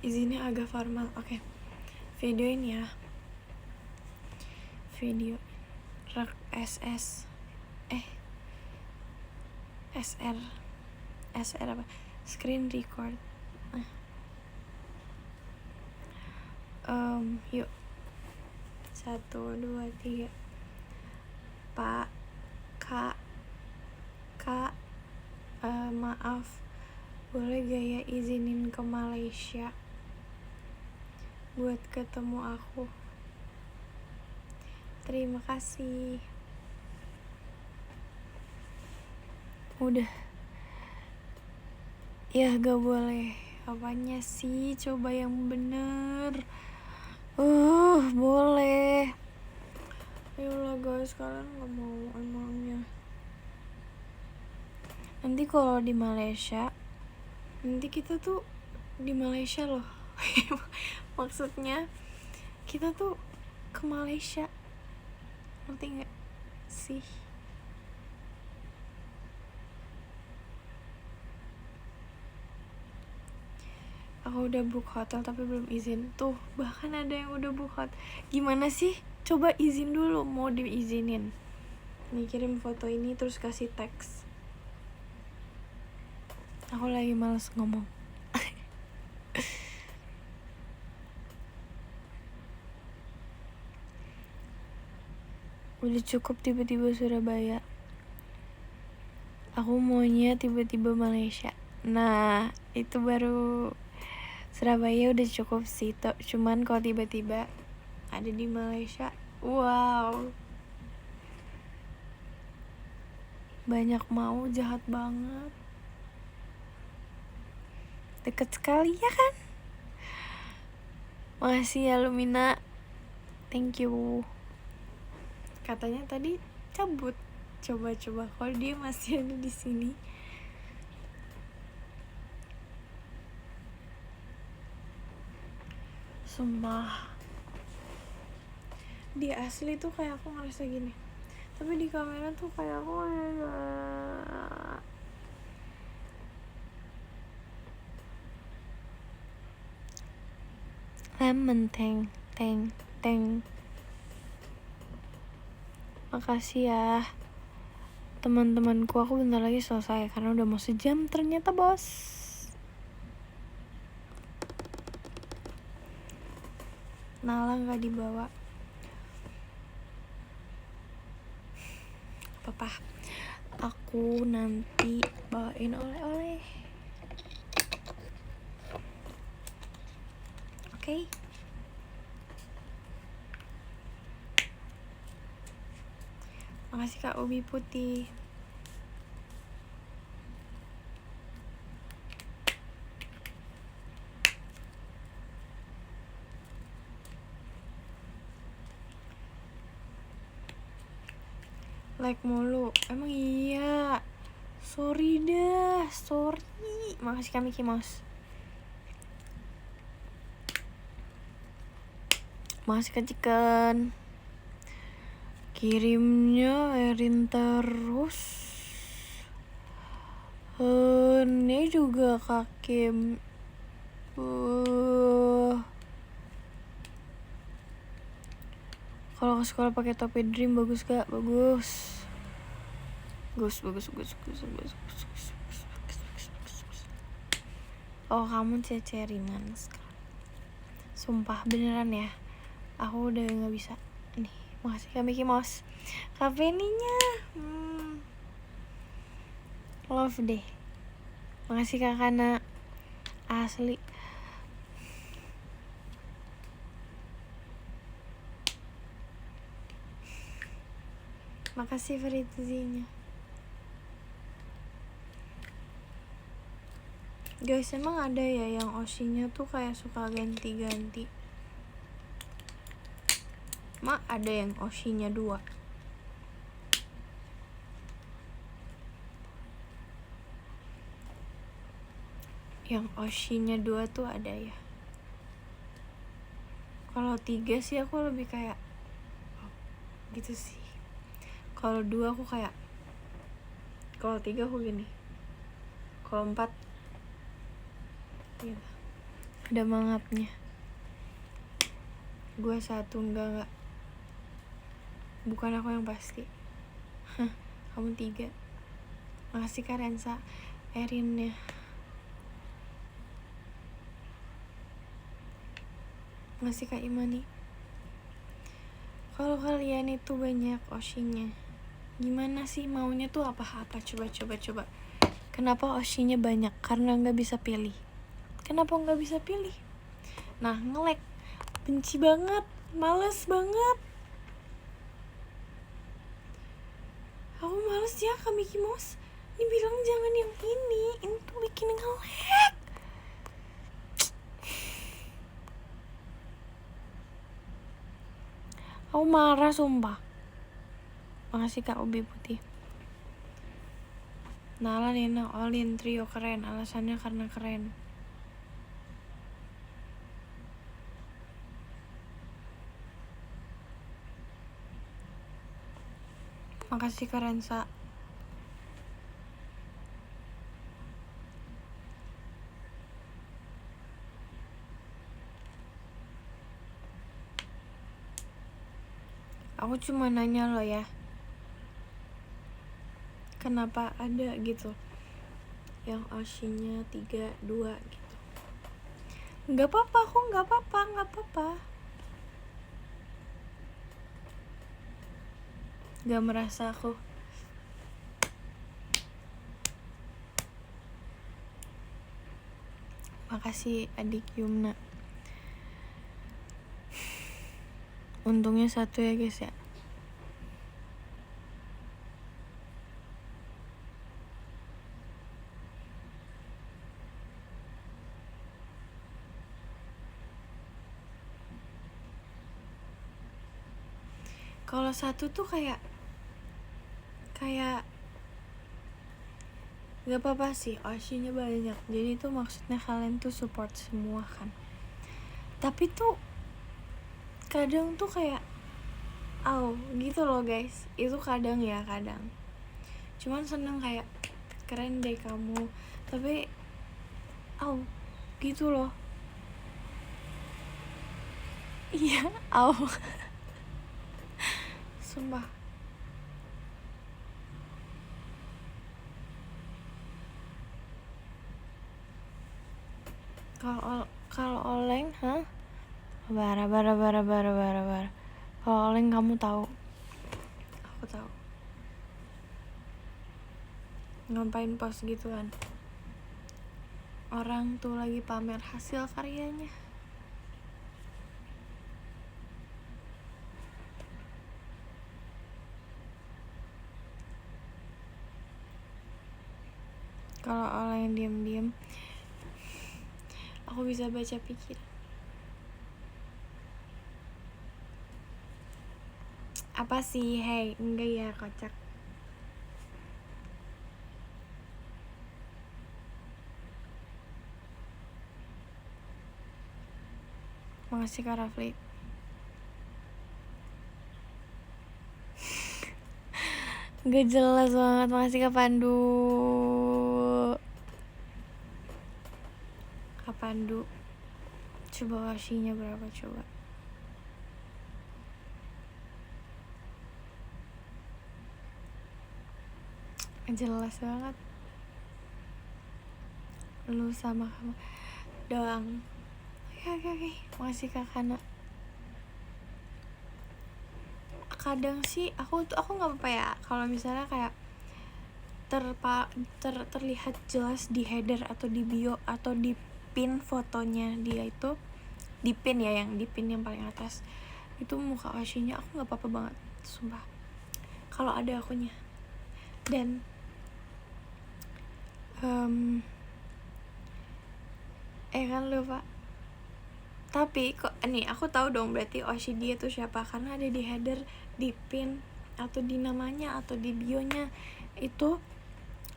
Izinnya agak formal. Oke. Videoin ya. Video rek SS SR apa? Screen record. Yuk. 1, 2, 3. Pak, Kak, maaf, boleh gak ya izinin ke Malaysia buat ketemu aku? Terima kasih. Udah. Ya gak boleh. Apanya sih? Coba yang bener. Boleh. Ayolah guys, kalian gak mau emangnya. Nanti kalau di Malaysia, nanti kita tuh di Malaysia loh. Maksudnya kita tuh ke Malaysia, ngerti gak sih? Aku udah book hotel tapi belum izin. Tuh, bahkan ada yang udah book hotel. Gimana sih? Coba izin dulu, mau diizinin. Nih, kirim foto ini terus kasih teks. Aku lagi males ngomong. Udah cukup tiba-tiba Surabaya. Aku maunya tiba-tiba Malaysia. Nah, itu baru. Surabaya udah cukup sih. Cuman kalau tiba-tiba ada di Malaysia, wow. Banyak mau, jahat banget. Deket sekali ya kan? Makasih ya Lumina. Thank you. Katanya tadi cabut. Coba kalau dia masih ada di sini. Sumpah. Di asli tuh kayak aku ngerasa gini. Tapi di kamera tuh kayak aku lemon teng. Makasih ya teman-temanku. Aku bentar lagi selesai karena udah mau sejam ternyata bos. Nala gak dibawa. Apa-apa, aku nanti bawain oleh-oleh. Oke? Makasih Kak Ubi Putih. Like mulu. Emang iya. Sorry. Makasih Kak Mickey Mouse. Makasih Kak Chicken. Kirimnya Erin terus. Ini juga Kak Kim. Kalau ke sekolah pakai topi Dream bagus gak? Bagus. Oh, kamu ceceringan sekarang. Sumpah beneran ya. Aku udah gak bisa. Nih, makasih Kak Mickey Mouse. Cafe ininya. Love deh. Makasih Kak Kana. Asli. Makasih Farituzinya. Guys, emang ada ya yang Oshinya tuh kayak suka ganti-ganti? Ada yang Oshinya 2. Yang Oshinya 2 tuh ada ya. Kalau 3 sih aku lebih kayak gitu sih. Kalau 2 aku kayak, kalau 3 aku gini. Kalau 4 gitu. Ada mangapnya. Gue 1 enggak. Bukan aku yang pasti. Kamu 3. Makasih Kak Rensa. Erinnya. Makasih Kak Imani. Kalau kalian itu banyak Oshinya, gimana sih maunya tuh apa-apa? Coba. Kenapa Oshinya banyak? Karena nggak bisa pilih. Kenapa nggak bisa pilih? Nah, nge-lag. Benci banget. Males banget. Aku males ya Kak Mickey Mouse. Ini bilang jangan yang ini. Ini tuh bikin nge-lag. Aku marah sumpah. Makasih Kak Ubi Putih. Nala, Nina, Olin, trio keren. Alasannya karena keren. Makasih Kak Rensa. Aku cuma nanya lo ya, kenapa ada gitu yang Oshinya 3, 2 gitu. Gak apa-apa, aku gak apa-apa. Gak merasa aku makasih adik Yumna. Untungnya 1 ya guys ya. Kalau 1 tuh kayak gak apa-apa sih, Oshinya banyak. Jadi tuh maksudnya kalian tuh support semua kan. Tapi tuh kadang tuh kayak gitu loh guys. Itu kadang. Cuman seneng kayak keren deh kamu. Tapi gitu loh. Iya, sumpah. Kalau Oleng, bara. Kalau Oleng kamu tahu. Aku tahu. Ngapain post gituan? Orang tuh lagi pamer hasil karyanya. Kalau Oleng diam-diam, aku bisa baca pikiran. Apa sih? Hey, enggak ya, kocak. Makasih Kak Rafli. Gak jelas banget. Makasih Kak Pandu. Kak Pandu, coba Oshinya berapa coba? Jelas banget. Lu sama kamu doang. Oke. Makasih Kak Kana. Kadang sih aku nggak apa-apa ya kalau misalnya kayak terlihat jelas di header atau di bio atau di pin fotonya dia itu, di pin ya, yang di pin yang paling atas itu muka Oshinya, aku nggak apa-apa banget sumpah kalau ada akunya. Dan kan lupa. Tapi kok nih aku tahu dong berarti Oshi dia tuh siapa, karena ada di header, di pin, atau di namanya, atau di bionya itu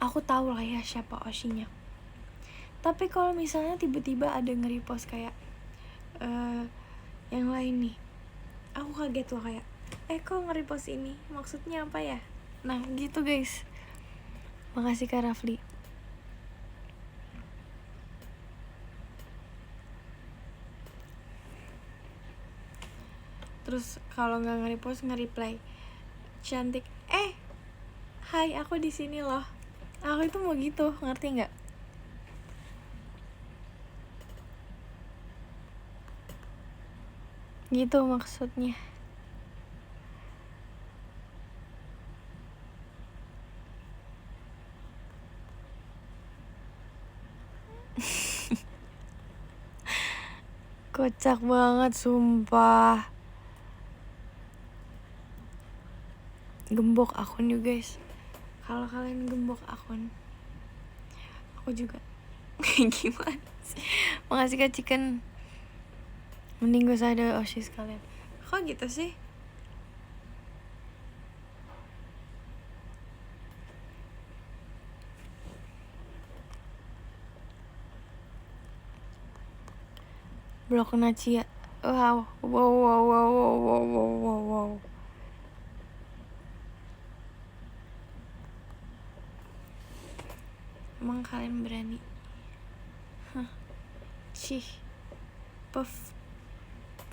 aku tahu lah ya siapa Oshinya. Tapi kalau misalnya tiba-tiba ada nge-repost kayak yang lain nih, aku kaget loh kayak kok nge-repost ini, maksudnya apa ya? Nah gitu guys. Makasih Kak Rafli. Terus kalau nggak nge-repost, nge-reply cantik, hai aku di sini loh. Aku itu mau gitu, ngerti nggak? Gitu maksudnya. Kocak banget sumpah. Gembok akun you guys. Kalau kalian gembok akun, aku juga. Gimana sih? Makasih Kak Chicken. Mending gue ada Oshi sekalian. Kok gitu sih? Blok Nacia. Wow. Emang kalian berani? Cih. Puff.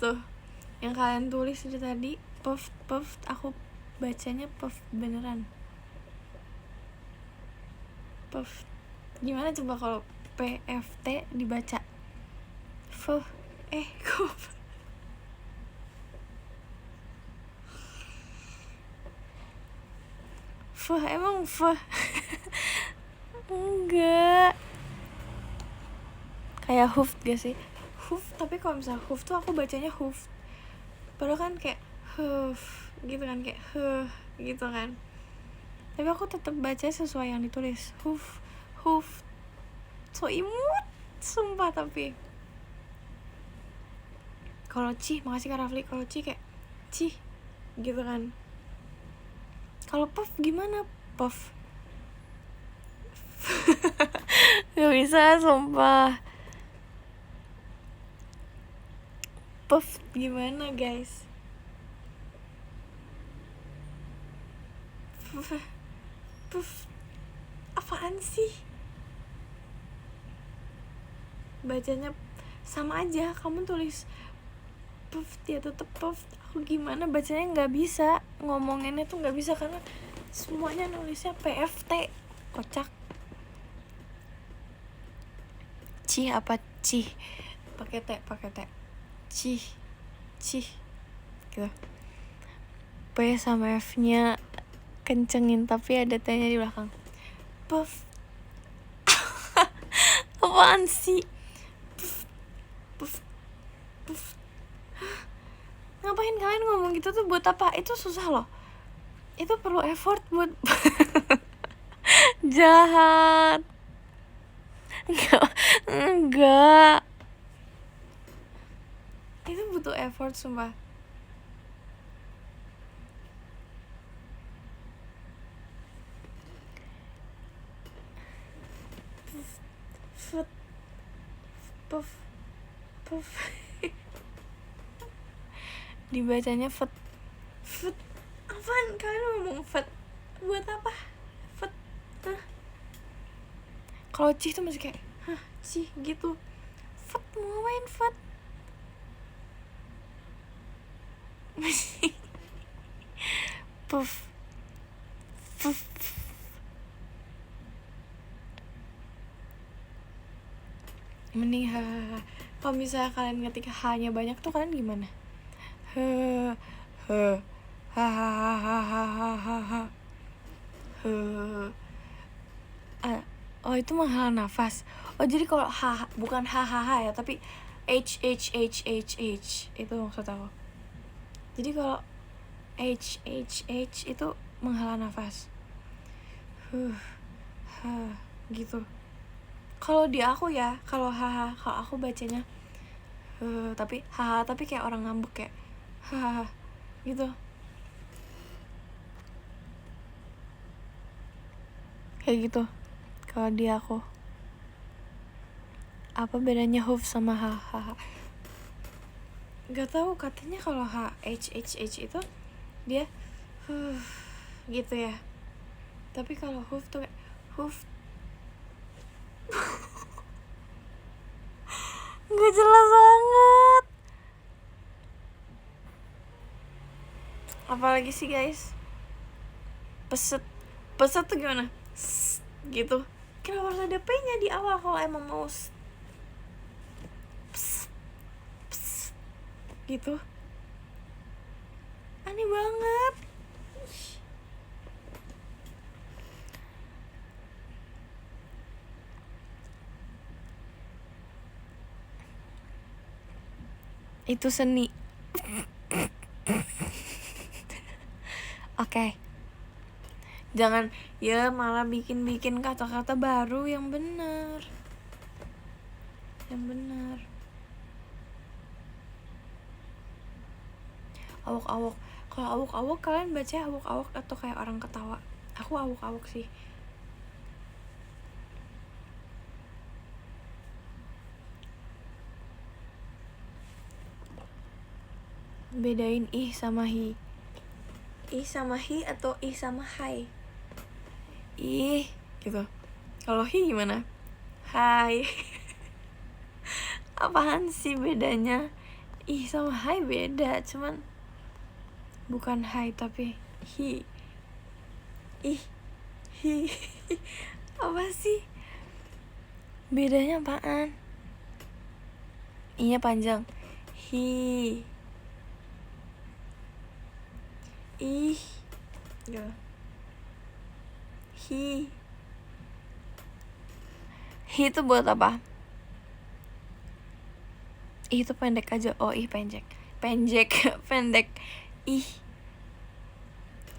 Tuh. Yang kalian tulis itu tadi puff. Aku bacanya puff beneran. Puff. Gimana coba kalau PFT dibaca? Fuh. Kok fuh, emang fuh. Enggak. Kayak hoof gak sih? Hoof, tapi kalau misalnya hoof tuh aku bacanya hoof. Padahal kan kayak hoof gitu kan, kayak gitu kan. Tapi aku tetap baca sesuai yang ditulis. Hoof. So imut, sumpah. Tapi kalau Ci, makasih Kak Rafli. Kalau Ci kayak Ci gitu kan. Kalau puff gimana? Puff. Gak bisa sumpah. Puff gimana guys? Puff apaan sih? Bacanya sama aja, kamu tulis puff dia tetep puff. Aku gimana bacanya nggak bisa, ngomonginnya tuh nggak bisa karena semuanya nulisnya PFT. Kocak. Cih apa cih? Pakai T. Cih gitu. P sama F-nya kencengin tapi ada T-nya di belakang. Puff. Apaan sih? Puff. Ngapain kalian ngomong gitu tuh, buat apa? Itu susah loh. Itu perlu effort buat jahat. Enggak. Itu butuh effort sumpah. Puff. Dibacanya fet. Apaan kalian ngomong fet? Buat apa? Fet. Kalau Cih tuh masih kayak Cih gitu. Fet mau ngapain fet? Masih puff. Mending kalau misalnya kalian ngetik H-nya banyak tuh kalian gimana? Oh itu menghela nafas. Oh jadi kalau H bukan hahaha ya, tapi H itu maksud aku. Jadi kalau H itu menghela nafas. Gitu. Kalau di aku ya, kalau haha, kalau aku bacanya tapi haha, tapi kayak orang ngambek, kayak haha gitu, kayak gitu. Kalau di aku, apa bedanya hoof sama haha? Gak tahu, katanya kalau h itu dia gitu ya, tapi kalau hoof tuh kayak hoof. Gak jelas banget. Apalagi sih guys, peset tuh gimana? Gitu. Kenapa harus ada p nya di awal kalau emang mau gitu? Aneh banget. Itu seni. Oke. Jangan ya malah bikin kata-kata baru yang benar. Awok-awok. Kalau awok-awok kalian baca awok-awok atau kayak orang ketawa? Aku awok-awok sih. Bedain ih sama hi. Ih sama hi atau ih sama hai? Ih gitu. Kalau hi gimana? Hai. Apaan sih bedanya? Ih sama hai beda, cuman bukan hai tapi hi. Ih hi. Apa sih bedanya? Apaan? Iya panjang. Hi. Ih gitu. Hi itu buat apa? Ih itu pendek aja. Oh ih pendek pendek. Ih,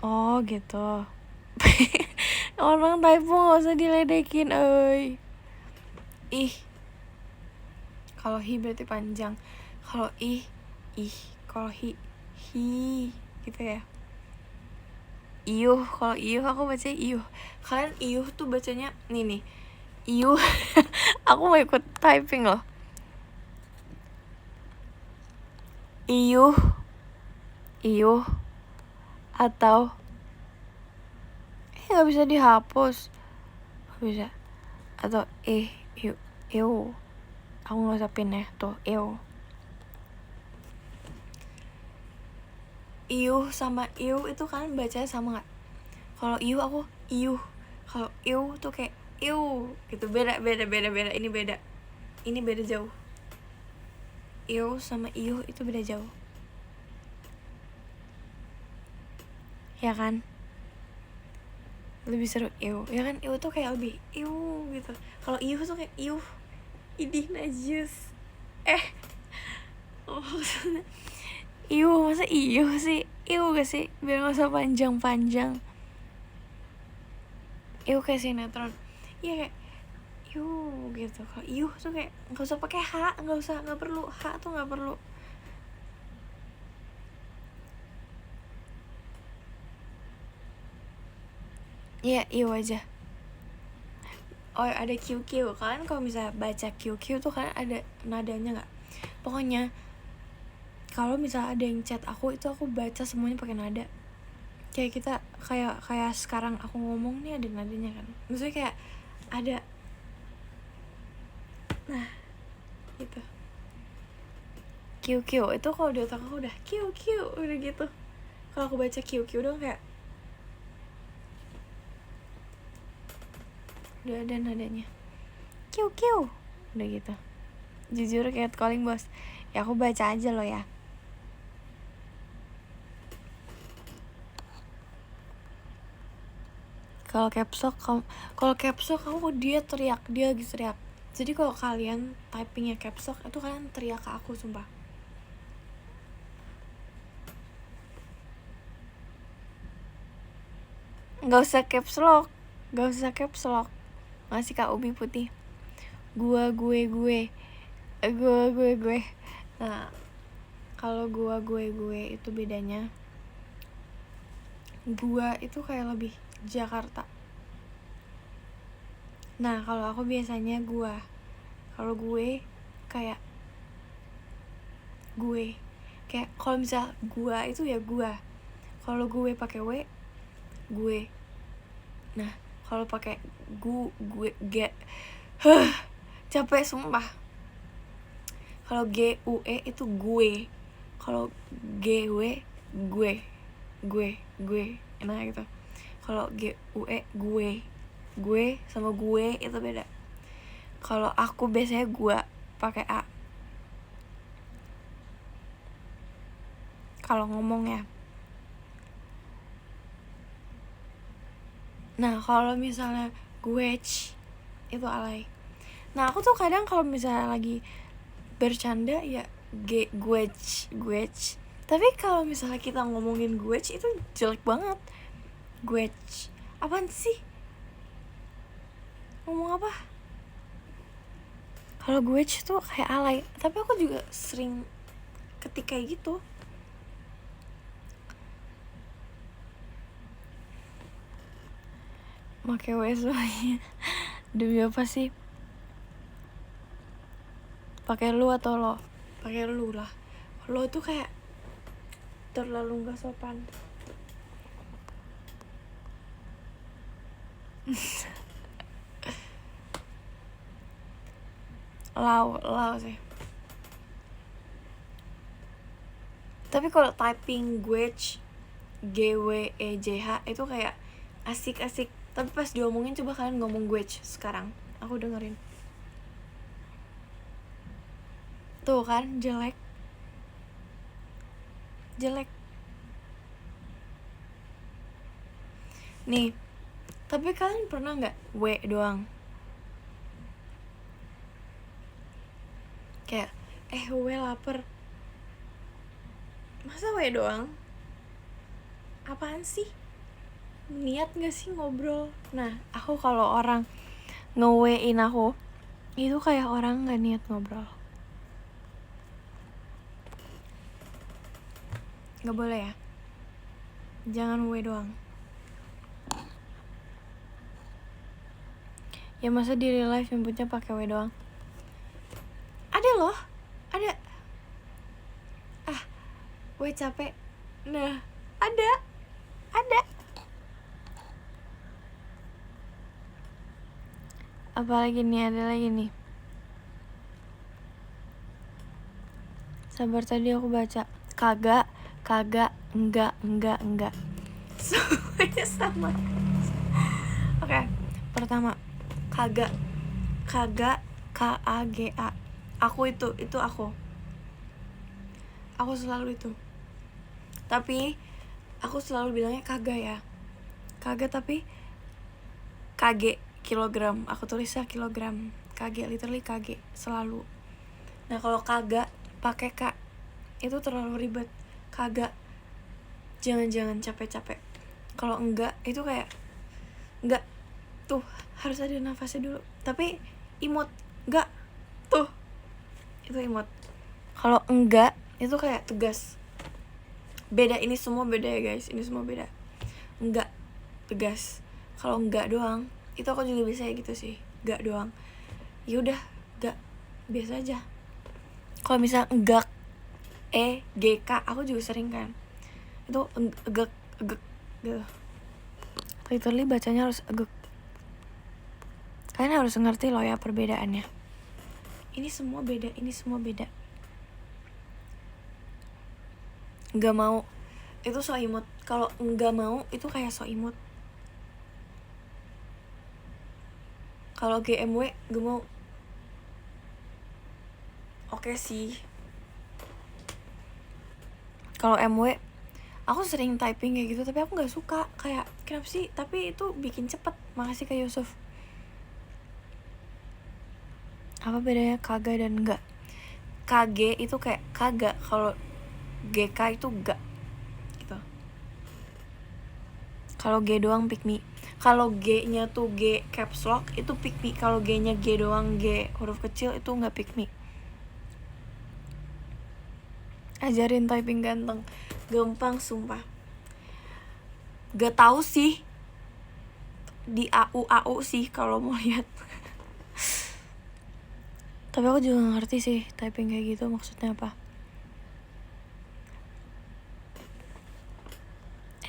oh gitu. Orang typo gak usah diledekin, ih. Kalau hi berarti panjang. Kalau ih. Kalau hi gitu ya. Iyuh, kalau iyuh aku baca iyuh. Kalian iyuh tuh bacanya nih iyuh. Aku mau ikut typing loh. Iyuh atau nggak bisa dihapus. Bisa. Atau iu. Aku nggak usah pin ya tuh iu sama iu itu kan bacanya sama nggak? Kalau iu aku iu, kalau iu tuh kayak iu gitu. Beda. Ini beda jauh. Iu sama iu itu beda jauh, ya kan? Lebih seru iu, ya kan? Iu tuh kayak lebih iu gitu. Kalau iu tuh kayak iu, idih najis. Maksudnya iu, masa iu sih? Iu gak sih? Biar gak usah panjang-panjang. Iu kayak sinetron. Iya kayak iu gitu. Kalau iu tuh kayak gak usah pakai h, gak perlu h tuh, gak perlu. Iya, iu aja. Oh ada QQ. Kalian kalau misalnya baca QQ tuh kan ada nadanya gak? Pokoknya kalau misalnya ada yang chat aku, itu aku baca semuanya pakai nada. Kayak kita kayak sekarang aku ngomong nih ada nadanya kan. Maksudnya kayak ada. Nah, gitu. QQ itu kalau di otak aku udah QQ udah gitu. Kalau aku baca QQ dong kayak udah ada nadanya. QQ udah gitu. Jujur kayak calling bos. Ya aku baca aja loh ya. Kalau caps lock aku dia lagi teriak. Jadi kalau kalian typingnya caps lock itu kalian teriak ke aku sumpah. Gak usah caps lock. Masih Kak Ubi Putih. gue. Nah, kalau gue itu bedanya, gua itu kayak lebih Jakarta. Nah, kalau aku biasanya gua. Kalau gue kayak gue. Kayak kalau misal gua itu ya gua. Kalau gue pakai w, gue. Nah, kalau pakai gue capek sumpah. Kalau GUE itu gue. Kalau GW gue. Enak gitu. Kalau GUE gue sama gue itu beda. Kalau aku biasanya gue pakai A. Kalau ngomong ya. Nah, kalau misalnya gue itu alay. Nah, aku tuh kadang kalau misalnya lagi bercanda ya gue. Tapi kalau misalnya kita ngomongin gue itu jelek banget. Gue. Apaan sih? Ngomong apa? Kalau gue tuh kayak alay. Tapi aku juga sering ketik kayak gitu. Pakai W semuanya. Demi apa sih? Pakai lu atau lo? Pakai lu lah. Lo tuh kayak terlalu gak sopan. Lau sih. Tapi kalau typing gue GWEJH itu kayak asik-asik. Tapi pas diomongin, coba kalian ngomong gue sekarang. Aku dengerin. Tuh kan, jelek. Nih, tapi kalian pernah gak W doang? Kayak, W lapar. Masa W doang? Apaan sih? Niat gak sih ngobrol? Nah, aku kalau orang nge-W-in aku, itu kayak orang gak niat ngobrol. Gak boleh ya? Jangan W doang. Ya masa di real life nyebutnya pakai W doang? Ada loh. Ada. W capek. Nah, ada. Apalagi nih, ada lagi nih. Sabar, tadi aku baca. Kagak, enggak. Semuanya sama. Oke, pertama. Kagak, KAGA. Aku itu aku. Aku selalu itu. Tapi aku selalu bilangnya kagak ya. Kagak tapi KG, kilogram. Aku tulisnya kilogram. KG, literally KG, selalu. Nah, kalau kagak pakai K itu terlalu ribet. Kagak. Jangan capek-capek. Kalau enggak itu kayak enggak. Tuh, harus ada nafasnya dulu. Tapi imut. Enggak. Tuh. Itu imut. Kalau enggak itu kayak tegas. Beda, ini semua beda ya guys. Ini semua beda. Enggak, tegas. Kalau enggak doang, itu aku juga bisa ya gitu sih. Enggak doang. Ya udah, enggak. Biasa aja. Kalau misal enggak GK, aku juga sering kan. Itu enggak gitu. Literally bacanya harus agak. Kalian harus ngerti loh ya perbedaannya. Ini semua beda. Enggak mau itu so imut. Kalau enggak mau itu kayak so imut. Kalau GMW gak mau. Oke sih. Kalau MW aku sering typing kayak gitu, tapi aku gak suka. Kayak kenapa sih? Tapi itu bikin cepet. Makasih Kak Yusuf. Apa bedanya kagak dan enggak? KG itu kayak kagak. Kalau GK itu enggak gitu. Kalau G doang pick me. Kalau G-nya tuh G caps lock itu pick me. Kalau G-nya G doang, G huruf kecil itu nggak pick me. Ajarin typing ganteng, gampang sumpah. Gak tahu sih di AU sih kalau mau lihat. Tapi aku juga gak ngerti sih typing kayak gitu maksudnya apa.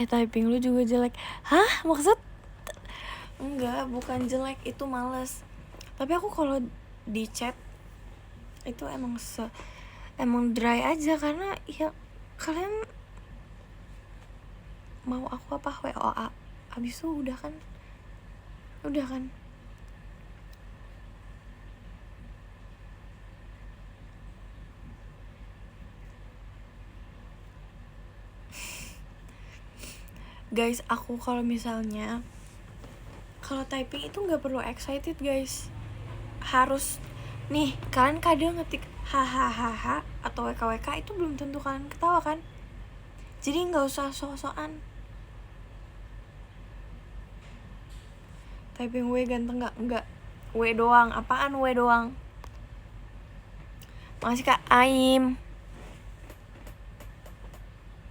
Typing lu juga jelek. Hah? Maksud? Enggak, bukan jelek, itu males. Tapi aku kalau di chat itu emang dry aja karena ya kalian mau aku apa WOA abis itu udah kan. Guys, aku kalau misalnya kalau typing itu nggak perlu excited guys. Harus nih, kalian kadang ngetik hahaha atau wkwk itu belum tentu kalian ketawa kan. Jadi nggak usah sok-sokan. Typing W ganteng nggak W doang. Apaan W doang? Makasih Kak Aim.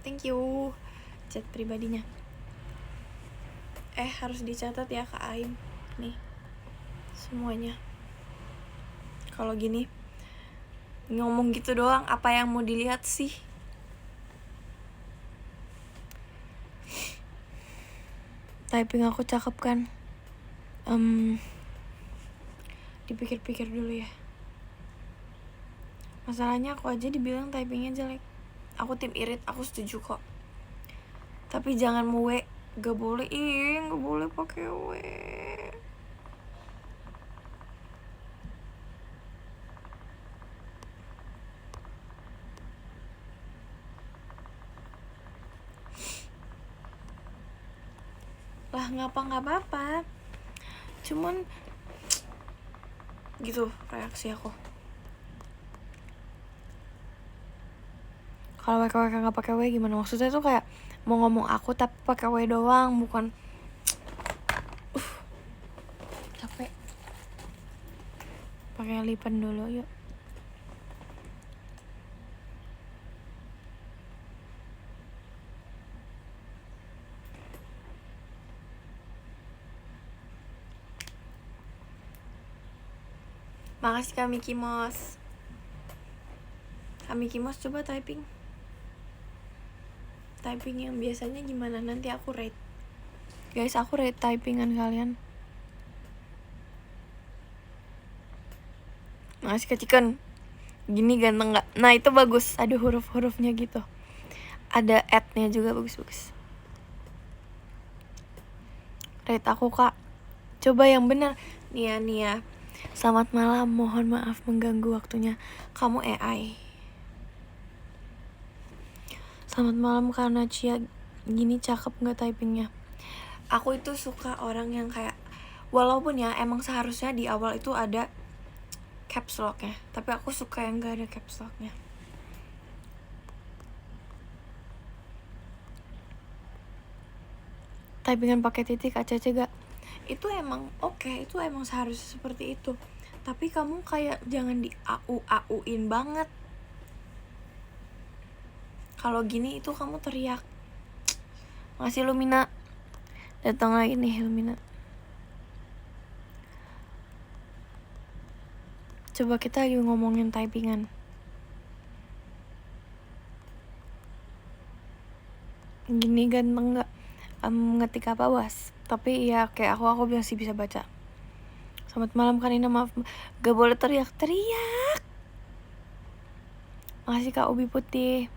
Thank you. Chat pribadinya harus dicatat ya Kak Aim. Nih semuanya. Kalau gini ngomong gitu doang, apa yang mau dilihat sih? Typing aku cakep kan? Dipikir-pikir dulu ya. Masalahnya aku aja dibilang typingnya jelek. Aku tim irit, aku setuju kok. Tapi jangan mau W, gak boleh, gak boleh pakai W. Lah nggak apa-apa. Cuman gitu reaksi aku. Kalau WKWK nggak pakai W gimana? Maksudnya tuh kayak mau ngomong aku tapi pakai W doang, bukan capek. Pakai lipen dulu yuk. Makasih Kak Mickey Mouse. Kak Mickey Mouse coba typing yang biasanya gimana, nanti aku rate. Guys, aku rate typingan kalian. Makasih Kak Chicken. Gini ganteng gak? Nah itu bagus, ada huruf-hurufnya gitu. Ada ad-nya juga, bagus-bagus. Rate aku Kak. Coba yang benar. Nia. Selamat malam, mohon maaf mengganggu waktunya. Kamu AI. Selamat malam karena Cia. Gini cakep gak typingnya? Aku itu suka orang yang kayak, walaupun ya emang seharusnya di awal itu ada caps lock-nya, tapi aku suka yang gak ada caps lock-nya. Typingan pakai titik ACC gak? Itu emang oke, itu emang seharusnya seperti itu. Tapi kamu kayak jangan di AU-AU-in banget. Kalau gini itu kamu teriak. Makasih Lumina. Datang lagi nih Lumina. Coba kita lagi ngomongin typingan. Gini ganteng gak? Ngetik apa was? Tapi ya kayak aku masih bisa baca. Selamat malam Kanina, maaf gak boleh teriak. Makasih Kak Ubi Putih.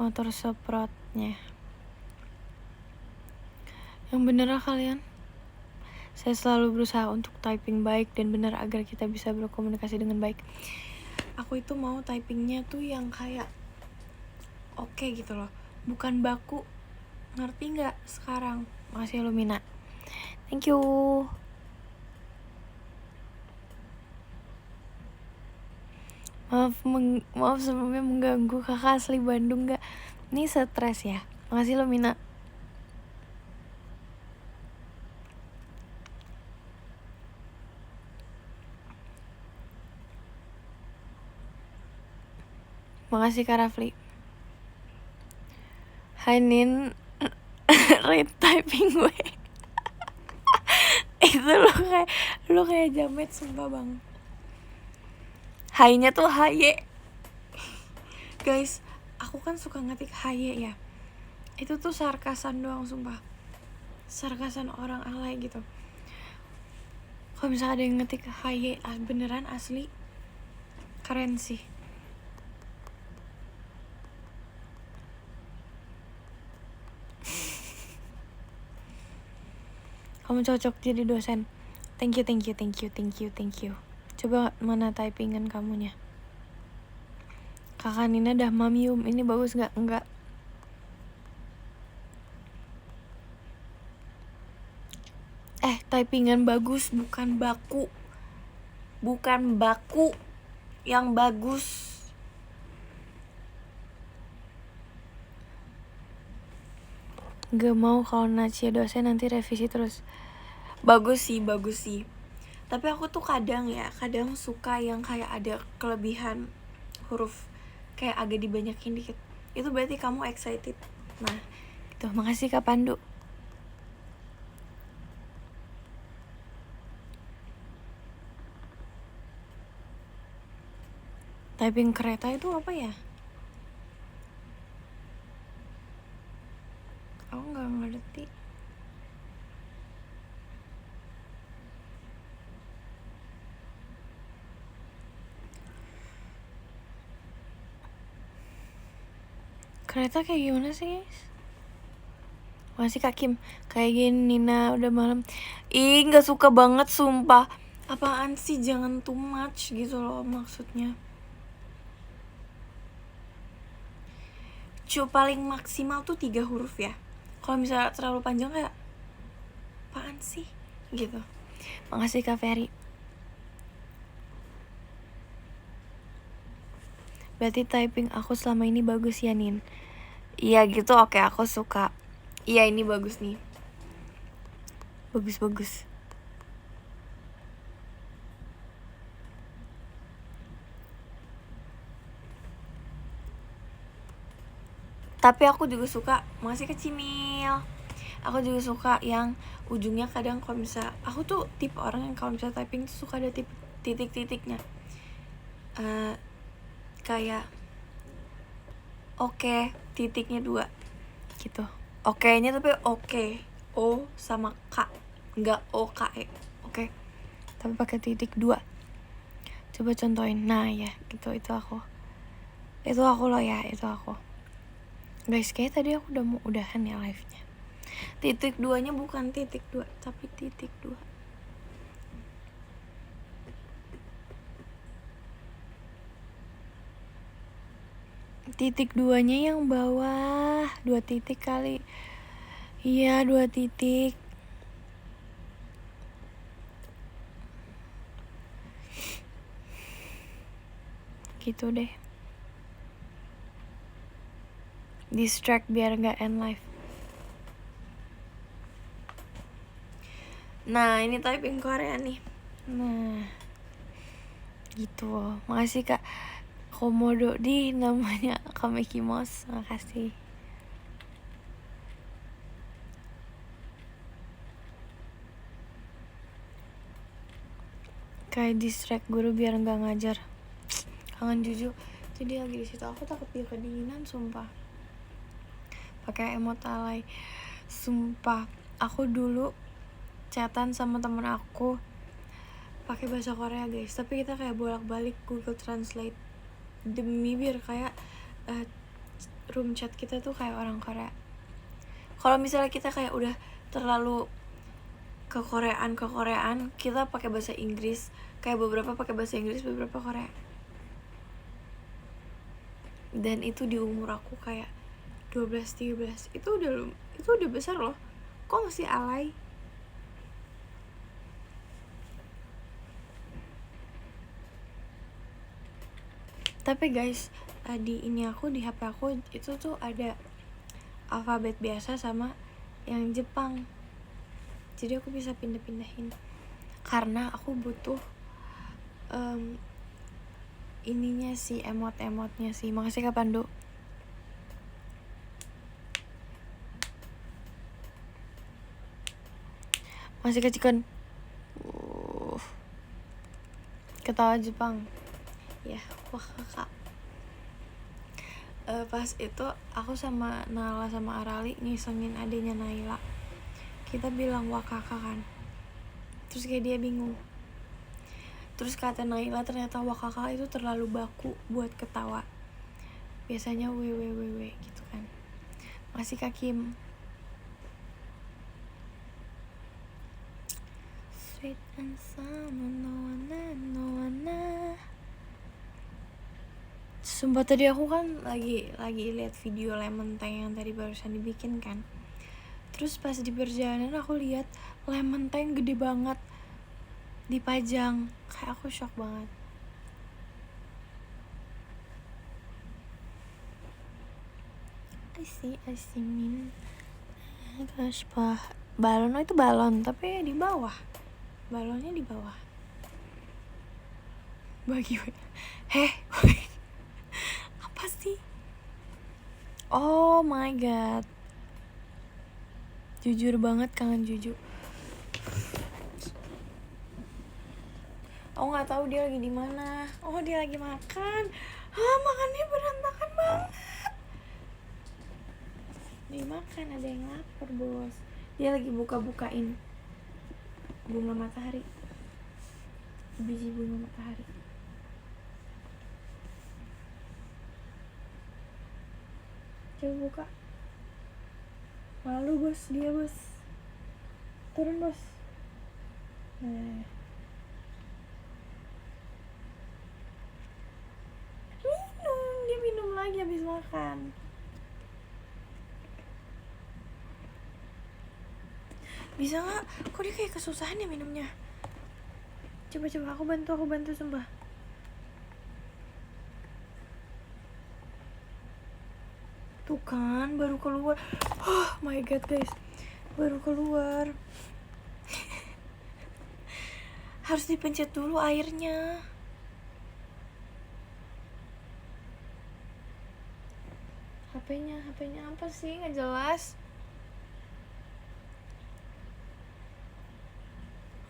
Motor semprotnya. Yang bener lah kalian. Saya selalu berusaha untuk typing baik dan benar agar kita bisa berkomunikasi dengan baik. Aku itu mau typingnya tuh yang kayak oke gitu loh, bukan baku. Ngerti gak sekarang? Makasih Lumina. Thank you. Maaf sebelumnya mengganggu. Kakak asli Bandung gak? Ini stres ya. Makasih Lumina. Makasih Kak Rafli. Hai Nin. Rate typing gue. Itu lu kayak jamet sumpah bang. Hai-nya tuh haye. Guys, aku kan suka ngetik haye ya. Itu tuh sarkasan doang sumpah. Sarkasan orang alay gitu. Kalau misalnya ada yang ngetik haye beneran asli, keren sih. Kamu cocok jadi dosen. Thank you. Coba mana typingan kamunya? Kakak Nina dah mamium. Ini bagus gak? Enggak. Typingan bagus, bukan baku. Bukan baku. Yang bagus. Gak mau kalau Nacia dosen nanti revisi terus. Bagus sih. Tapi aku tuh kadang suka yang kayak ada kelebihan huruf, kayak agak dibanyakin dikit. Itu berarti kamu excited. Nah, gitu. Makasih Kak Pandu. Typing kereta itu apa ya? Aku nggak ngerti. Kereta kayak gimana sih guys? Masih Kak Kim. Kayak gini Nina udah malam. Ih gak suka banget sumpah. Apaan sih, jangan too much gitu loh maksudnya. Paling maksimal tuh 3 huruf ya. Kalau misalnya terlalu panjang kayak apaan sih gitu. Makasih Kak Ferry. Berarti typing aku selama ini bagus ya Nin? Iya gitu, oke aku suka. Iya ini bagus nih. Bagus. Tapi aku juga suka, masih kecimil. Aku juga suka yang ujungnya kadang kalau misalnya, aku tuh tipe orang yang kalau misalnya typing tuh suka ada titik-titiknya. Kayak oke, titiknya 2 gitu. Oke-nya tapi oke. O sama K, enggak O-K-E. Oke. Tapi pakai titik 2. Coba contohin. Nah ya, gitu, itu aku loh ya, itu aku. Guys, kayak tadi aku udah mau udahan ya live-nya. Titik 2-nya bukan titik 2, tapi titik 2. Titik 2-nya yang bawah. 2 titik kali. Iya, 2 titik. Gitu deh. Distract biar gak end live. Nah, ini typing Korea nih. Nah, gitu. Makasih Kak Komodo di namanya Kamekimos. Makasih. Kayak distract guru biar gak ngajar. Kangen Juju. Jadi lagi di situ, aku takut dia kedinginan sumpah. Pakai emot alay. Sumpah, aku dulu chatan sama temen aku pakai bahasa Korea guys, tapi kita kayak bolak-balik Google Translate demi biar kayak room chat kita tuh kayak orang Korea. Kalau misalnya kita kayak udah terlalu kekoreaan, kita pakai bahasa Inggris, kayak beberapa pakai bahasa Inggris, beberapa Korea. Dan itu di umur aku kayak 12-13. Itu udah besar loh. Kok masih alay? Tapi guys, di HP aku itu tuh ada alfabet biasa sama yang Jepang. Jadi aku bisa pindah-pindahin. Karena aku butuh ininya sih, emotnya sih. Makasih Kak Pandu. Masih Kak Cikon. Ketawa Jepang. Ya, wah kakak. Pas itu aku sama Nala sama Arali ngisengin adenya Naila. Kita bilang wah kakak kan. Terus kayak dia bingung. Terus kata Naila ternyata wah kakak itu terlalu baku buat ketawa. Biasanya wewe gitu kan. Masih Kak Kim. Sweet and sour, no one. Sumpah tadi aku kan lagi lihat video lemon tang yang tadi barusan dibikin kan. Terus pas di perjalanan aku lihat lemon tang gede banget dipajang, kayak aku shock banget. I see min. Gosh, balon itu balon tapi di bawah. Balonnya di bawah. Bagi apa sih? Oh my god. Jujur banget kangen Juju. Aku nggak tahu dia lagi di mana. Oh dia lagi makan. Makannya berantakan banget. Dia makan, ada yang lapar bos. Dia lagi buka-bukain bunga matahari. Biji bunga matahari. Coba buka. Malu bos, dia bos. Turun bos. Minum, dia minum lagi habis makan. Bisa nggak? Kok dia kayak kesusahan ya minumnya? Coba aku bantu sumpah. Tuh kan baru keluar. Oh my god guys, baru keluar. Harus dipencet dulu airnya. HP-nya apa sih? Nggak jelas.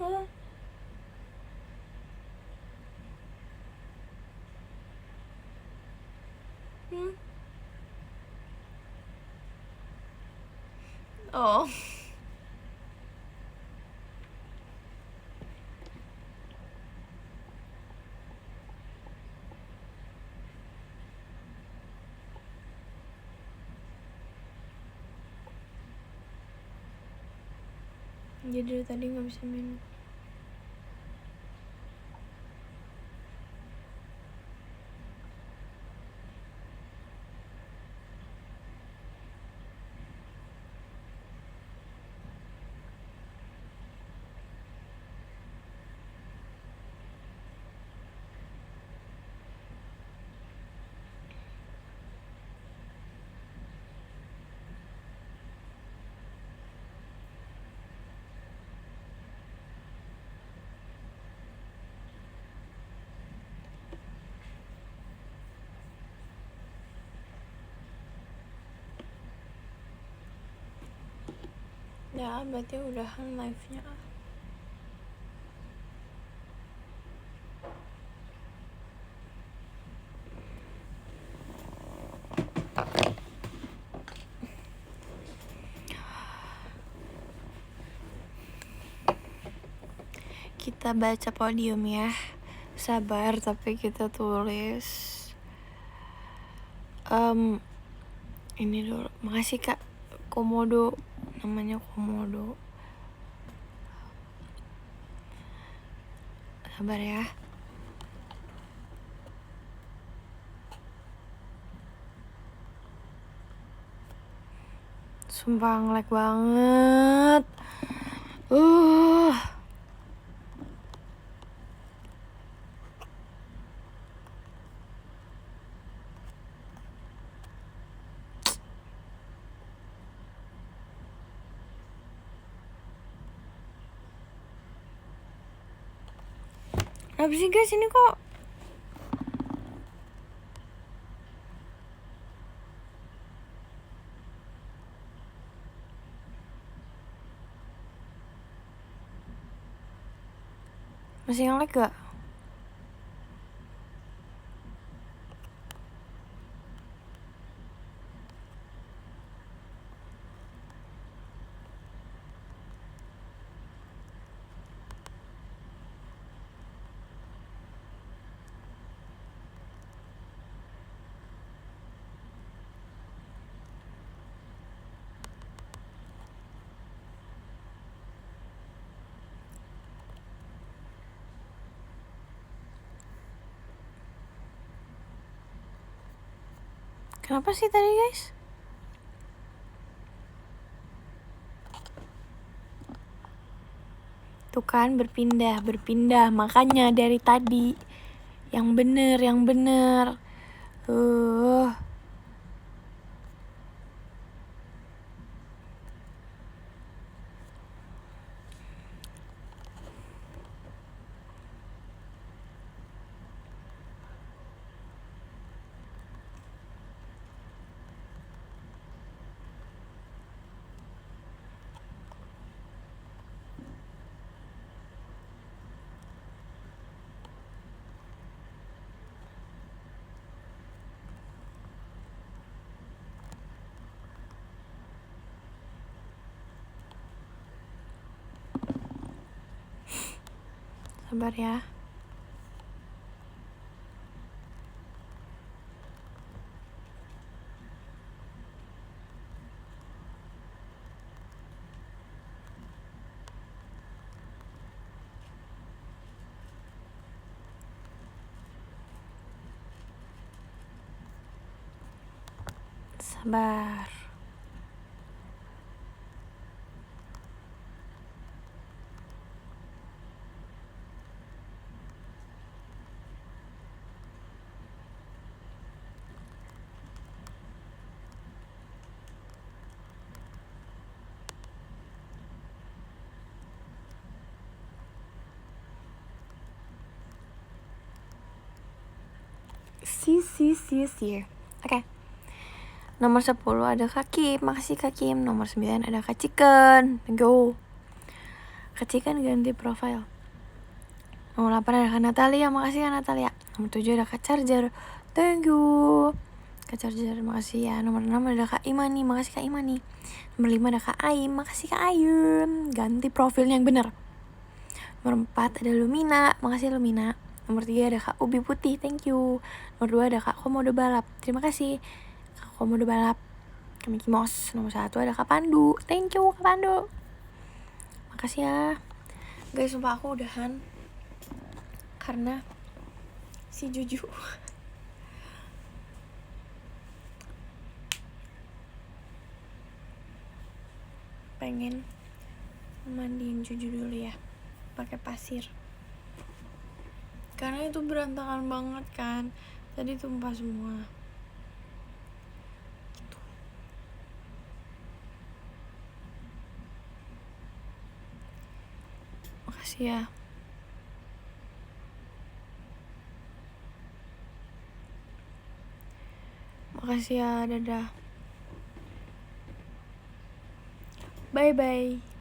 Huh? Oh. Jadi dari tadi nggak bisa minum. Ya berarti udahan live-nya. Kita baca podium ya. Sabar tapi kita tulis. Ini dulu. Makasih Kak Komodo, namanya Komodo. Sabar ya. Sumpah nge-lag banget. Kenapa sih guys ini kok Masih nge-lag gak? Kenapa sih tadi guys? Tuh kan berpindah. Makanya dari tadi. Yang bener. Sabar ya. Sabar. See. Oke. Nomor 10 ada Kak Kim. Makasih Kak Kim. Nomor 9 ada Kak Chicken. Thank you. Kak Chicken ganti profile. Nomor 8 ada Kak Natalia. Makasih Kak Natalia. Nomor 7 ada Kak Charger. Thank you Kak Charger, makasih ya. Nomor 6 ada Kak Imani. Makasih Kak Imani. Nomor 5 ada Kak Aim. Makasih Kak Aim. Ganti profilnya yang bener. Nomor 4 ada Lumina. Makasih Lumina. Nomor 3 ada Kak Ubi Putih. Thank you. Nomor 2 ada Kak Komodo Balap. Terima kasih Kak Komodo Balap. Kak Mickey Mouse. Nomor 1 ada Kak Pandu. Thank you Kak Pandu. Makasih ya. Guys, sumpah aku udahan karena si Juju pengen mandiin Juju dulu ya pakai pasir karena itu berantakan banget kan, tadi tumpah semua gitu. Makasih ya. Makasih ya, dadah. Bye-bye.